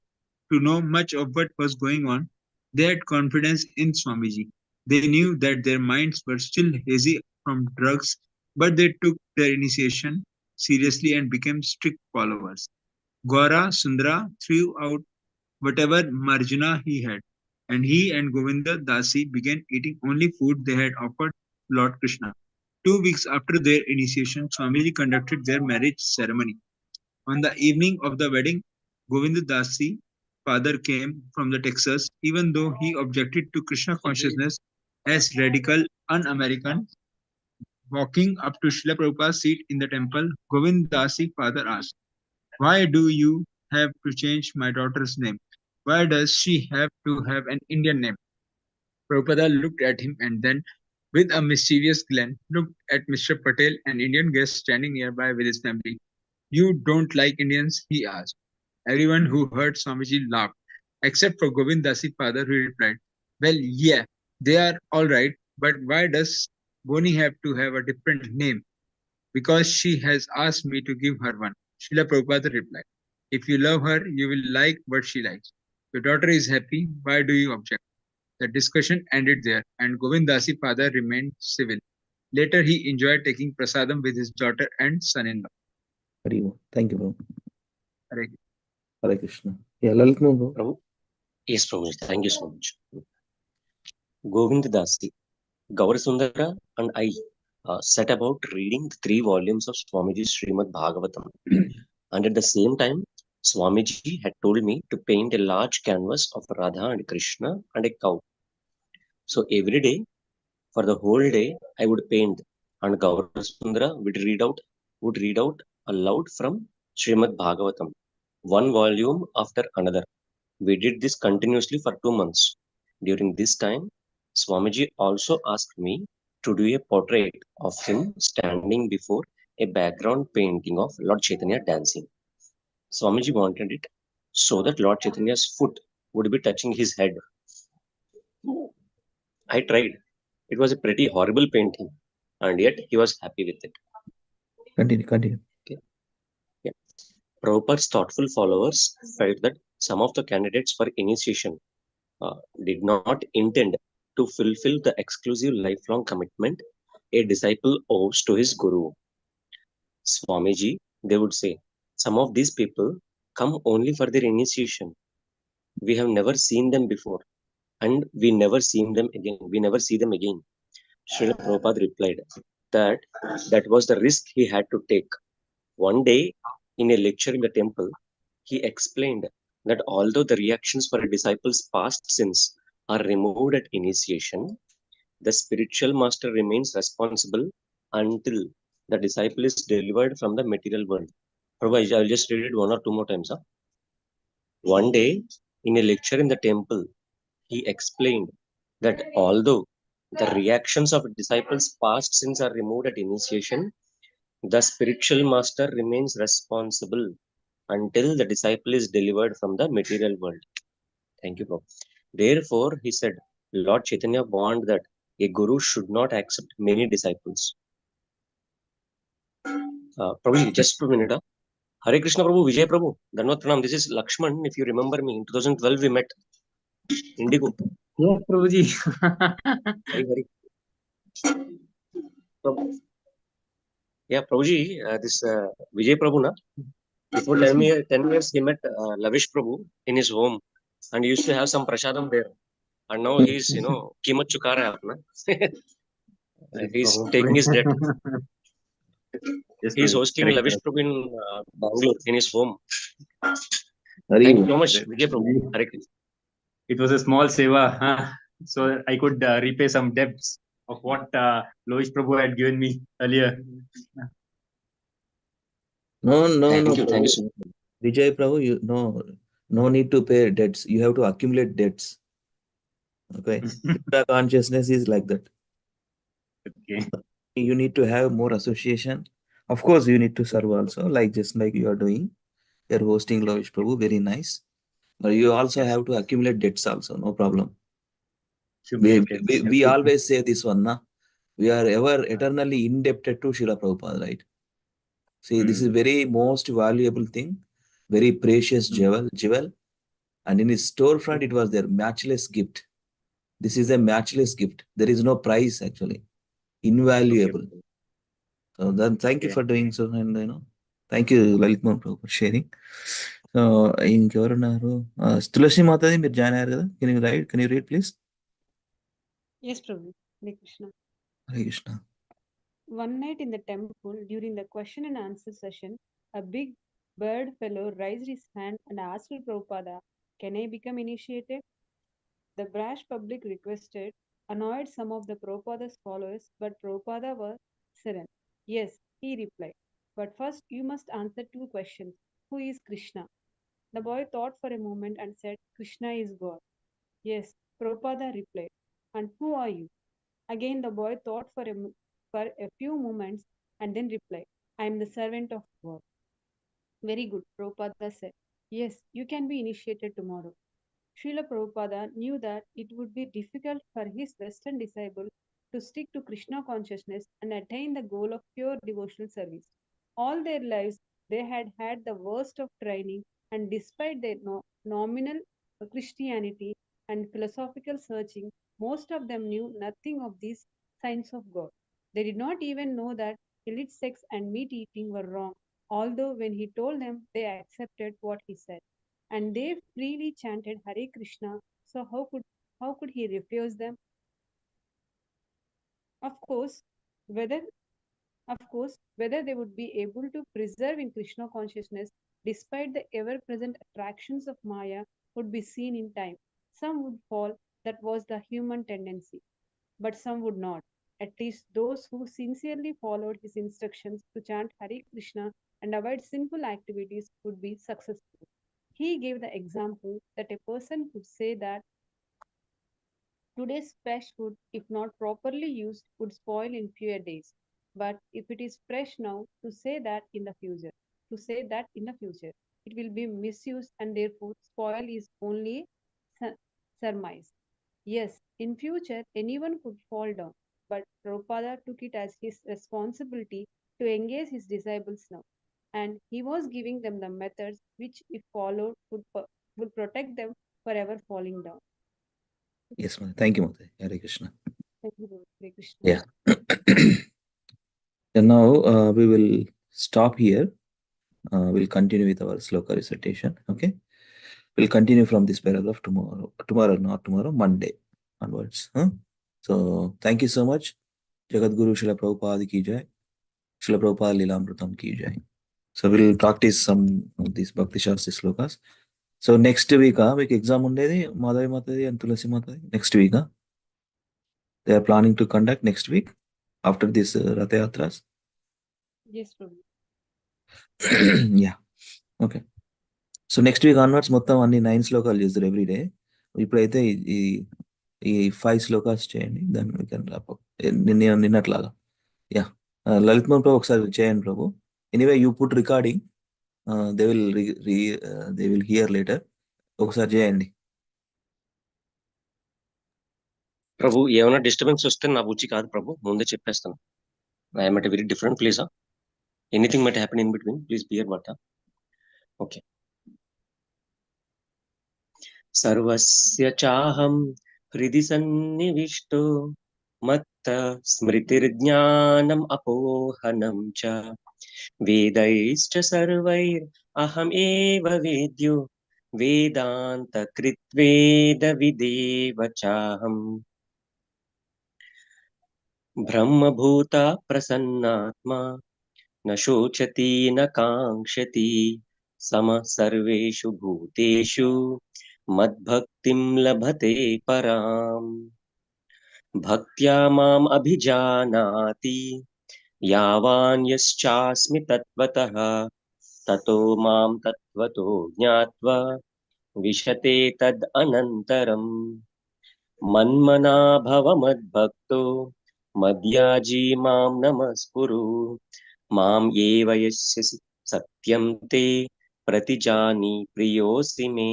to know much of what was going on, they had confidence in Swamiji. They knew that their minds were still hazy from drugs, but they took their initiation seriously and became strict followers. Gaura Sundara threw out whatever marjana he had, and he and Govinda Dasi began eating only food they had offered Lord Krishna. 2 weeks after their initiation, Swamiji conducted their marriage ceremony. On the evening of the wedding, Govinda Dasi father came from the Texas, even though he objected to Krishna consciousness as radical, un-American. Walking up to Srila Prabhupada's seat in the temple, Govinda Dasi father asked, "Why do you have to change my daughter's name? Why does she have to have an Indian name?" Prabhupada looked at him and then, with a mischievous glance, looked at Mr. Patel, an Indian guest standing nearby with his family. "You don't like Indians?" he asked. Everyone who heard Swamiji laughed, except for Govind Dasi father, who replied, "Well, yeah, they are all right, but why does Boni have to have a different name? Because she has asked me to give her one." Srila Prabhupada replied, "If you love her, you will like what she likes. Your daughter is happy, why do you object?" The discussion ended there, and Govind Dasi father remained civil. Later, he enjoyed taking prasadam with his daughter and son-in-law. Very good. Thank you, bro. Hare Hare Krishna. Yeah, Lalit Mohan, bro. Prabhu? Yes, Prabhu. Thank you so much. Govind Dasi, Gaurasundara and I set about reading the 3 volumes of Swamiji's Srimad Bhagavatam. And at the same time, Swamiji had told me to paint a large canvas of Radha and Krishna and a cow. So every day, for the whole day, I would paint, and Gaurasundara would read out aloud from Srimad Bhagavatam, 1 volume after another. We did this continuously for 2 months. During this time, Swamiji also asked me to do a portrait of him standing before a background painting of Lord Chaitanya dancing. Swamiji wanted it so that Lord Chaitanya's foot would be touching his head. I tried. It was a pretty horrible painting, and yet he was happy with it. Continue. Okay. Yeah. Prabhupada's thoughtful followers felt that some of the candidates for initiation did not intend to fulfill the exclusive lifelong commitment a disciple owes to his guru. Swamiji, they would say, some of these people come only for their initiation. We have never seen them before, and we never see them again. Srila Prabhupada replied that that was the risk he had to take. One day, in a lecture in the temple, he explained that although the reactions for a disciple's past sins are removed at initiation, the spiritual master remains responsible until the disciple is delivered from the material world. Prabhu, I'll just read it 1 or 2 more times. Huh? One day, in a lecture in the temple, he explained that although the reactions of disciples' past sins are removed at initiation, the spiritual master remains responsible until the disciple is delivered from the material world. Thank you, Prabhu. Therefore, he said, Lord Chaitanya warned that a guru should not accept many disciples. Prabhuji, just a minute. Hare Krishna Prabhu, Vijay Prabhu, Dhanvat Pranam. This is Lakshman. If you remember me, in 2012 we met. Indigo. Yes, Prabhuji. Hari Hari. Prabhu. Yeah, Prabhuji, this Vijay Prabhu, na? Before 10 years, he met Lavish Prabhu in his home and he used to have some prasadam there. And now he's, Kimat Chukara hai apna. He's taking his debt. Yes, He's Prabhuji. hosting Correct, Lavish Prabhu in Bangalore in his home. Hari Thank you so much, Vijay Prabhu. Hare Krishna. It was a small seva, so that I could repay some debts of what Loish Prabhu had given me earlier. No, Thank you Prabhu. so much. Vijay Prabhu, no need to pay debts. You have to accumulate debts. Okay. Krishna consciousness is like that. Okay. You need to have more association. Of course, you need to serve also, just like you are doing. You're hosting Lavish Prabhu, very nice. But you also have to accumulate debts also, no problem. We always say this one, na? We are ever eternally indebted to Srila Prabhupada, right? See, this is very most valuable thing, very precious jewel, and in his storefront it was their matchless gift. This is a matchless gift. There is no price actually, invaluable. Okay. So then, thank you for doing so, and thank you, Lalitman Prabhu, for sharing. So, ఇంకెవరున్నారు తులసి మాతది మీరు join అయ్యారు కదా can you read please Yes, Prabhu. Hare Krishna. Hare Krishna One night in the temple, during the question and answer session, a big bird fellow raised his hand and asked Prabhupada, "Can I become initiated?" The brash public requested annoyed some of the Prabhupada's followers, but Prabhupada was serene. Yes, he replied. But first you must answer two questions. Who is Krishna? The boy thought for a moment and said, Krishna is God. Yes, Prabhupada replied. And who are you? Again the boy thought for a few moments and then replied, I am the servant of God. Very good, Prabhupada said. Yes, you can be initiated tomorrow. Srila Prabhupada knew that it would be difficult for his Western disciples to stick to Krishna consciousness and attain the goal of pure devotional service. All their lives, they had had the worst of training, and despite their nominal Christianity and philosophical searching, most of them knew nothing of these signs of God. They did not even know that illicit sex and meat eating were wrong, although when he told them, they accepted what he said and they freely chanted Hare Krishna. So how could he refuse them? Of course, whether they would be able to preserve in Krishna consciousness despite the ever-present attractions of Maya would be seen in time. Some would fall, that was the human tendency, but some would not. At least those who sincerely followed his instructions to chant Hare Krishna and avoid sinful activities would be successful. He gave the example that a person could say that today's fresh food, if not properly used, would spoil in fewer days. But if it is fresh now, to say that in the future, it will be misused and therefore spoil is only surmise. Yes, in future anyone could fall down, but Prabhupada took it as his responsibility to engage his disciples now, and he was giving them the methods which, if followed, would protect them forever falling down. Yes, ma'am. Thank you, Mother. Hare Krishna. Thank you, Hare Krishna. Yeah. And now we will stop here. We'll continue with our sloka recitation. Okay. We'll continue from this paragraph tomorrow. Not tomorrow, Monday onwards. So thank you so much. Jagat Guru Srila Prabhupada ki jai. Srila Prabhupada Lilamritam ki jai. So we'll practice some of these Bhakti Shastri slokas. So next week, week exam undedi Madhavi Matadi and Tulasi Matadi. Next week, they are planning to conduct next week after this Ratha Yatras. Yes, Prabhu. Yeah. Okay. So next week onwards, మొత్తం అన్ని 9 శ్లోకాలు చేస్తారు every day. ఇప్పుడైతే ఈ ఈ 5 శ్లోకాస్ చేయండి, దాన్ని we can wrap up. నిన్నట్లాగా. యా, లలిత్ మోహన్ ప్రభు ఒకసారి చేయండి Prabhu. Anyway you put recording, they will hear later. ఒకసారి చేయండి. ప్రభు ఏమైనా డిస్టర్బెన్స్ వస్తే నా బుజ్జి కాదు ప్రభు, ముందే చెప్పేస్తాను. I'm at a very different place. Anything might happen in between, please bear but. Okay. సర్వస్య చాహం హృది సన్నివిష్టో మత్త స్మృతిర్జ్ఞానం అపోహనం చ వేదైశ్చ సర్వైర్ అహం ఏవ వేద్యో వేదాంత కృత్వేద విదేవ చాహం బ్రహ్మభూత ప్రసన్నాత్మా న శోచతి న కాంక్షతి సమ సర్వేషు భూతేషు మద్భక్తిం లభతే పరాం. భక్త్యా మాం అభిజానాతి యావాన్ యశ్చాస్మి తత్వతః తతో మాం తత్వతో జ్ఞాత్వా విశతే తద్ అనంతరం. మన్మనా భవ మద్భక్తో మద్యాజీ మాం నమస్కురు మాం ఏవ యస్యసి సత్యం తే ప్రతిజాని ప్రియోసి మే.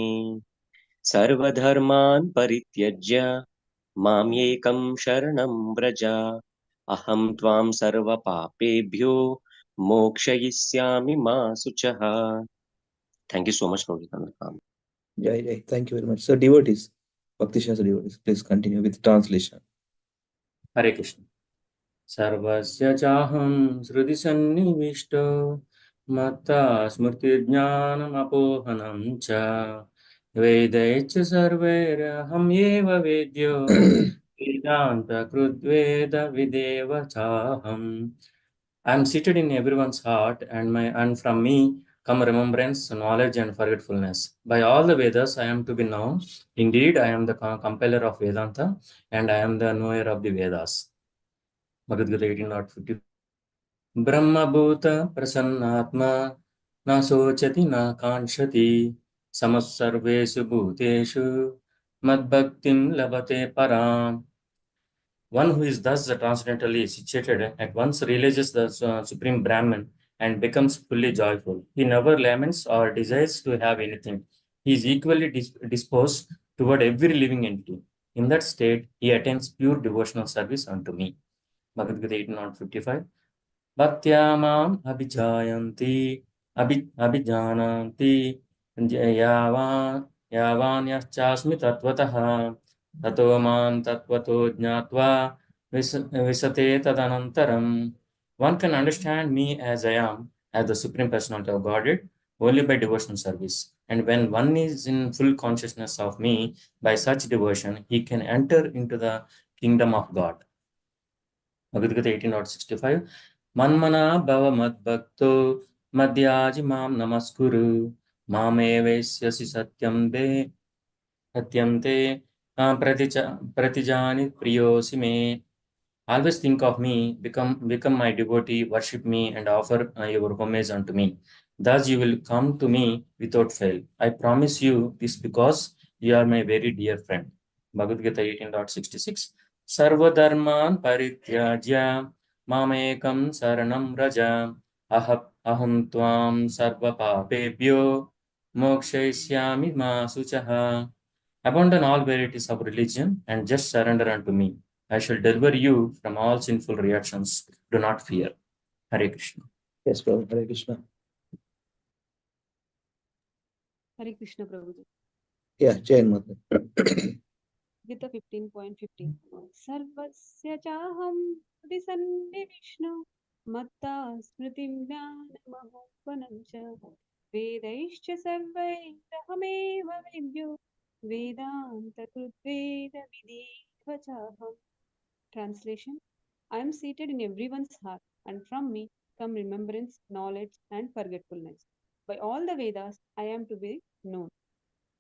సర్వధర్మాన్ పరిత్యజ్య మాం ఏకం శరణం వ్రజ అహం త్వాం సర్వపాపేభ్యో మోక్షయిష్యామి మా శుచః. Thank you so much for Jai Jai. Thank you very much. So devotees, Bhakti Shastra devotees, please continue with translation. Hare Krishna. Sarvasya chaham shrudi sannivisto matta smrtirjnanam apohanam cha vedaicha sarvairaham eva vedyo vedanta krutveda videva chaham. I am seated in everyone's heart, and from me come remembrance, knowledge, and forgetfulness. By all the Vedas, I am to be known. Indeed, I am the compiler of Vedanta, and I am the knower of the Vedas. Bhagavad Gita 18.50. Brahmabhuta prasannatma na sochati na kanshati samasarveshu bhuteshu madbhaktim labate param. One who is thus transcendentally situated at once realizes the Supreme Brahman and becomes fully joyful. He never laments or desires to have anything. He is equally disposed toward every living entity. In that state, he attains pure devotional service unto me. Bhagavad Gita 18.55. Bhaktya mam abhijayanti abhijananti yavan yaschasmi tatvatah tato mam tatvato jnatva visate tadanantaram. One can understand me as I am, as the Supreme Personality of Godhead, only by devotional service. And when one is in full consciousness of me, by such devotion, he can enter into the kingdom of God. Bhagavad Gita 18.65. Manmana bhava madbhakto madhyaji mam namaskuru mamevesyasi satyam te pratijani priyosi me. Always think of me, become my devotee, worship me, and offer your homage unto me. Thus you will come to me without fail. I promise you this because you are my very dear friend. Bhagavad Gita 18.66. Sarvadharman parityajya mamekam saranam raja aham tvam sarvapapebhyo mokshayishyami ma suchaha. Abandon all varieties of religion and just surrender unto me. I shall deliver you from all sinful reactions. Do not fear. Hare Krishna. Yes, Prabhu. Hare Krishna. Hare Krishna Prabhuji. Yeah, Jain Mother. Gita 15.15. Sarvasya chaham Vishnu matta smritim jnanamahopanam cha vedaischa sarvairahameva vidyo vedanta krutveda videva chaham. Translation. I am seated in everyone's heart, and from me come remembrance, knowledge, and forgetfulness. By all the Vedas, I am to be known.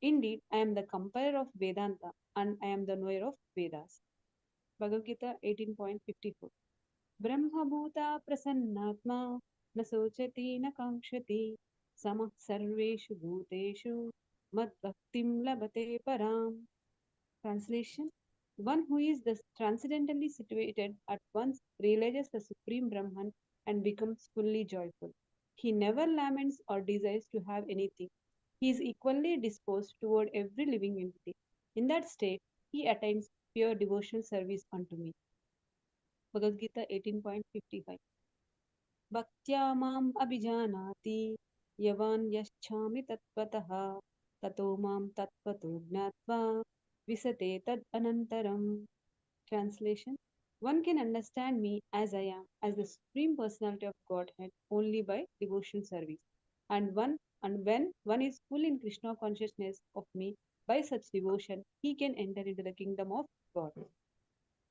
Indeed, I am the compiler of Vedanta, and I am the knower of Vedas. Bhagavad Gita 18.54. Brahma bhuta prasannatma na sochati na kankshati samah sarveshu bhuteshu mad bhaktim labate param. Translation. One who is thus transcendently situated at once realizes the Supreme Brahman and becomes fully joyful. He never laments or desires to have anything. He is equally disposed toward every living entity. In that state, he attains pure devotional service unto me. Bhagavad Gita 18.55. Bhaktya mam abhijanati yavan yaschami tatvatah tato mam tatvato gnatva visate tad anantaram. Translation: one can understand me as I am, as the Supreme Personality of Godhead, only by devotional service. And when one is full in Krishna consciousness of me, by such devotion, he can enter into the kingdom of God.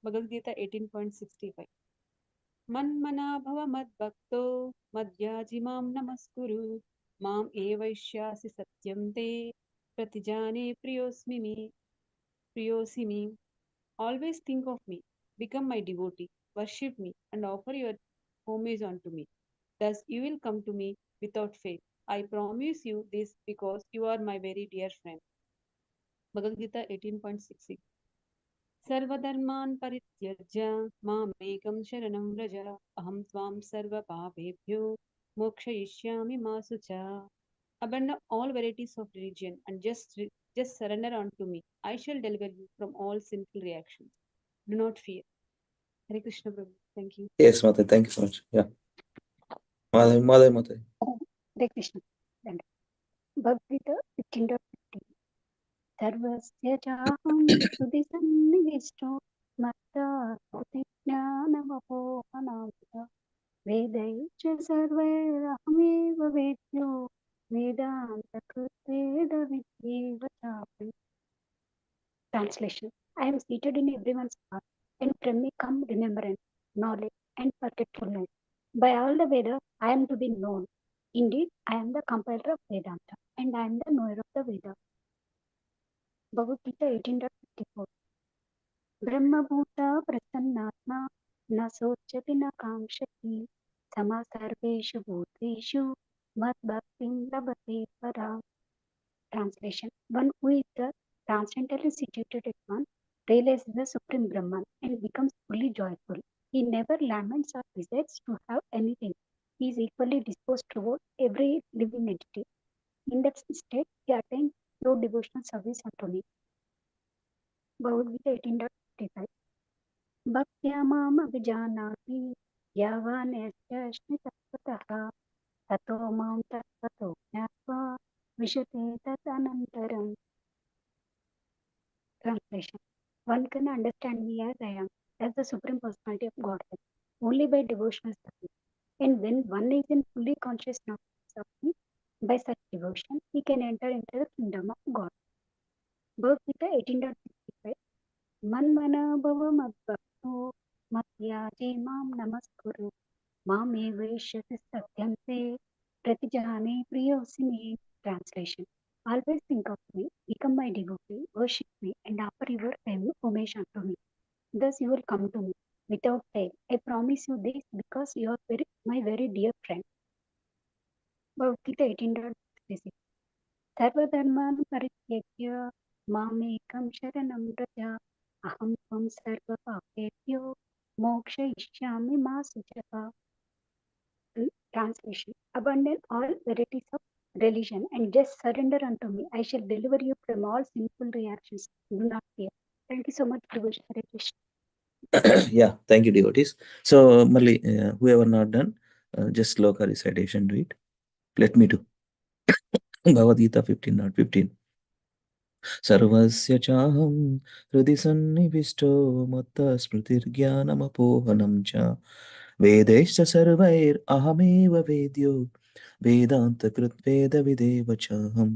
Bhagavad Gita 18.65. Manmana bhava madbhakto madhyaji mam namaskuru mam evaishyasi satyam te pratijane priyosimi. Always think of me, become my devotee, worship me, and offer your homage unto me. Thus you will come to me without fail. I promise you this because you are my very dear friend. Bhagavad Gita 18.66. सर्वधर्मान् परित्यज्य मामेकं शरणं व्रज अहं त्वां सर्वपापेभ्यो मोक्षयिष्यामि मा शुचा. Abandon all varieties of religion and just surrender unto me. I shall deliver you from all sinful reactions. Do not fear. Hare Krishna Prabhu. Thank you. Yes, Mata, thank you so much. Yeah. Mata. Hare Krishna. Bhagavad Gita 15.15. सर्वस्य चाहं हृदि सन्निविष्टो मत्ता ज्ञानमपोहनामृता वेदैश्च सर्वैरहमेव वेद्यो वेदान्तकृत्वेदविद्येव चापि. Translation: I am seated in everyone's heart, and from me come remembrance, knowledge, and forgetfulness. By all the Vedas, I am to be known. Indeed, I am the compiler of Vedanta, and I am the knower of the Vedas. Bhagavad Gita 18.54. ब्रह्मभूता प्रसन्नात्मा न सोच्यति न काङ्क्षति समा सर्वेषु भूतेषु मद्भक्तिं लभते पराम्. Translation: one who is the transcendently situated at one realizes the Supreme Brahman and becomes fully joyful. He never laments or desires to have anything. He is equally disposed toward every living entity. In that state, he attains pure devotional service unto me. Bhagavad Gita 18.55. Bhaktya mam abhijanati yavan yasyashmi tattvatah tato mam tattvato jnatva vishate tat anantaram. Translation: one can understand me as I am, as the Supreme Personality of Godhead, only by devotional service. And when one is in fully consciousness of me, by such devotion, he can enter into the kingdom of God. Bhagavad Gita 18.65. Manmana bhava madbhakto matyaje mam namaskuru mame vaishyasi satyam te pratijane priyosime. Translation: always think of me, become my devotee, worship me, and offer your homage unto me. Thus you will come to me without fail. I promise you this because you are my very dear friend. Bhagavad Gita 18.66. सर्वधर्मान् परित्यज्य मामेकं शरणं व्रज अहं त्वं सर्वपापेभ्यो मोक्षयिष्यामि मा शुचः. Translation: abandon all varieties of religion and just surrender unto me. I shall deliver you from all sinful reactions. Do not fear. Thank you so much, Prabhu. Hare Krishna. Yeah, thank you, devotees. So, Mali, whoever not done, just sloka recitation, do it. Let me do. Bhagavad Gita 15.15. सर्वस्य चाहं हृदि सन्निविष्टो मत्तः स्मृतिर्ज्ञानमपोहनं च वेदैश्च सर्वैरहमेव वेद्यो वेदान्तकृत्वेदविदेव चाहम्.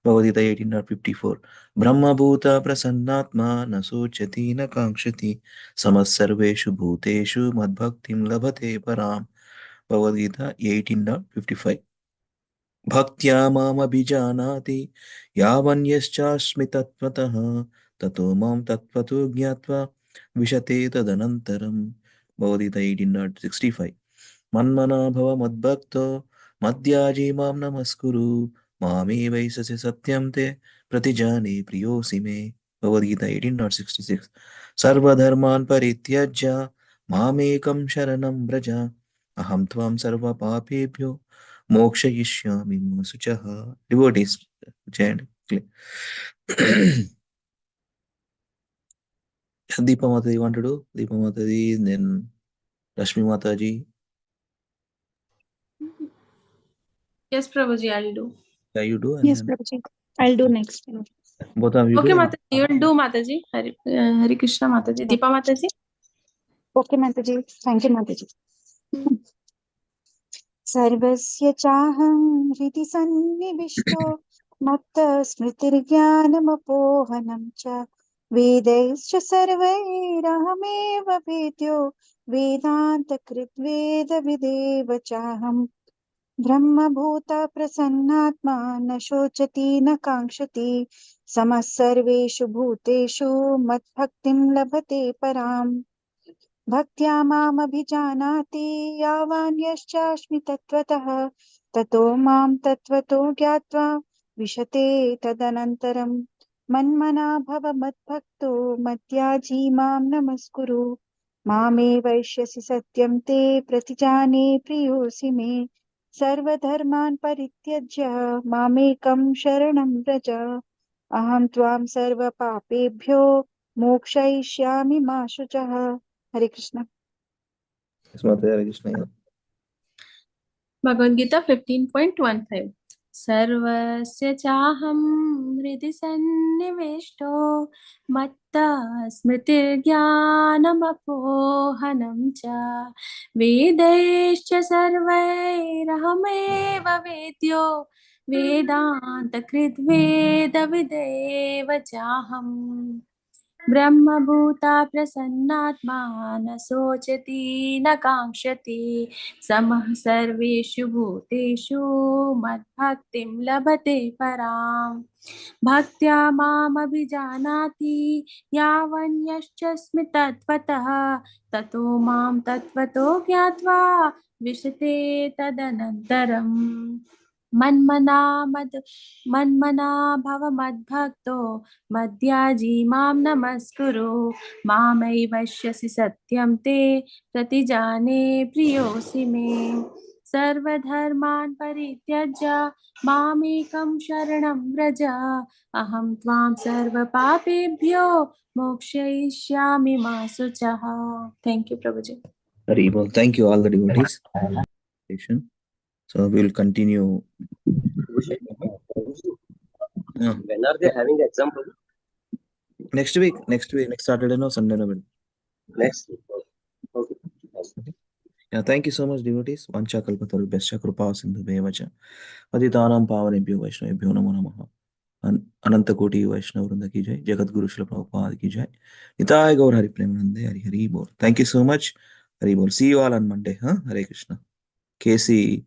Bhagavad Gita 18.54. Brahmabhuta prasannatma na sochati na kankshati samasarveshu bhuteshu madbhaktim labhate param. Bhagavad Gita 18.55. भक्त्या मामभिजानाति यावन्यश्चास्मि तत्त्वतः ततो मां तत्त्वतो ज्ञात्वा विशते तदनन्तरम्. भगवद्गीता 18.65. मन्मना भव मद्भक्तो मद्याजी मां नमस्कुरु मामे वैससि सत्यं ते प्रतिजाने प्रियोऽसि मे. Bhagavad Gita 18.66. Sarvadharman parityajya mamekam sharanam braja aham tvam sarva papebhyo mokshayishyami ma suchaha. Devotees, chant. Deepa Mataji, you want to do? Deepa Mataji, then Rashmi Mataji. Yes, Prabhuji, I'll do. Yeah, you do, and Yes, then Prabhuji. I'll do next. both of you Okay, do. Mataji, you will do, Mataji. Hari Krishna, Mataji. Deepa Mataji. Okay, Mataji. Thank you, Mataji. सर्वस्य चाहं हृदि सन्निविष्टो मत्तस्मृतिर्ज्ञानमपोहनं च वेदैश्च सर्वैरहमेव वेद्यो वेदान्तकृद्वेदविदेव चाहं ब्रह्मभूता प्रसन्नात्मा न शोचति न काङ्क्षति समः सर्वेषु भूतेषु मद्भक्तिं लभते पराम् भक्त्या मामभिजानाति यावान् यश्चास्मि तत्त्वतः ततो मां तत्त्वतो ज्ञात्वा विशते तदनन्तरं मन्मना भव मद्भक्तो मद्याजी मां नमस्कुरु मामे वैश्यसि सत्यं ते प्रतिजाने प्रियोऽसि मे सर्वधर्मान् परित्यज्य मामेकं शरणं व्रज अहं त्वां सर्वपापेभ्यो मोक्षयिष्यामि मा शुचः. Hare Krishna. Yes, Mataji, Hare Krishna. Bhagavad Gita 15.15. सर्वस्य चाहं हृदि सन्निविष्टो मत्ता स्मृतिर्ज्ञानमपोहनं च वेदैश्च सर्वैरहमेव वेद्यो वेदान्तकृद्वेदविदेव चाहम् ब्रह्मभूता प्रसन्नात्मा न शोचति न काङ्क्षति समः सर्वेषु भूतेषु मद्भक्तिं लभते पराम् भक्त्या मामभिजानाति यावन्यश्चास्मि तत्त्वतः ततो मां तत्त्वतो ज्ञात्वा विशते तदनन्तरम् मन्मना भव मद्भक्तो मद्याजी मां नमस्कुरु मामैवश्यसि सत्यं ते प्रतिजाने प्रियोऽसि मे सर्वधर्मान् परित्यज्य मामेकं शरणं व्रज अहं त्वां सर्वपापेभ्यो मोक्षयिष्यामि मा शुचः. Thank you, Prabhuji. Very well. Thank you, all the devotees. So we will continue. When are they having exam? Next week, next Saturday, no Sunday, no. Next week. Okay. Yeah, thank you so much, devotees. Vancha kalpatarubhyascha best krupa sindhu bevacha patitanam pavanebhyo vaishnavebhyo namo namaha. अनंत कोटि वैष्णव वृंद की जय, जगत गुरु श्रील प्रभुपाद की जय, निताय गौर हरि प्रेमानंदे, हरि हरि बोल. Thank you so much. Hari बोल. See you all on Monday. Hare Krishna. KC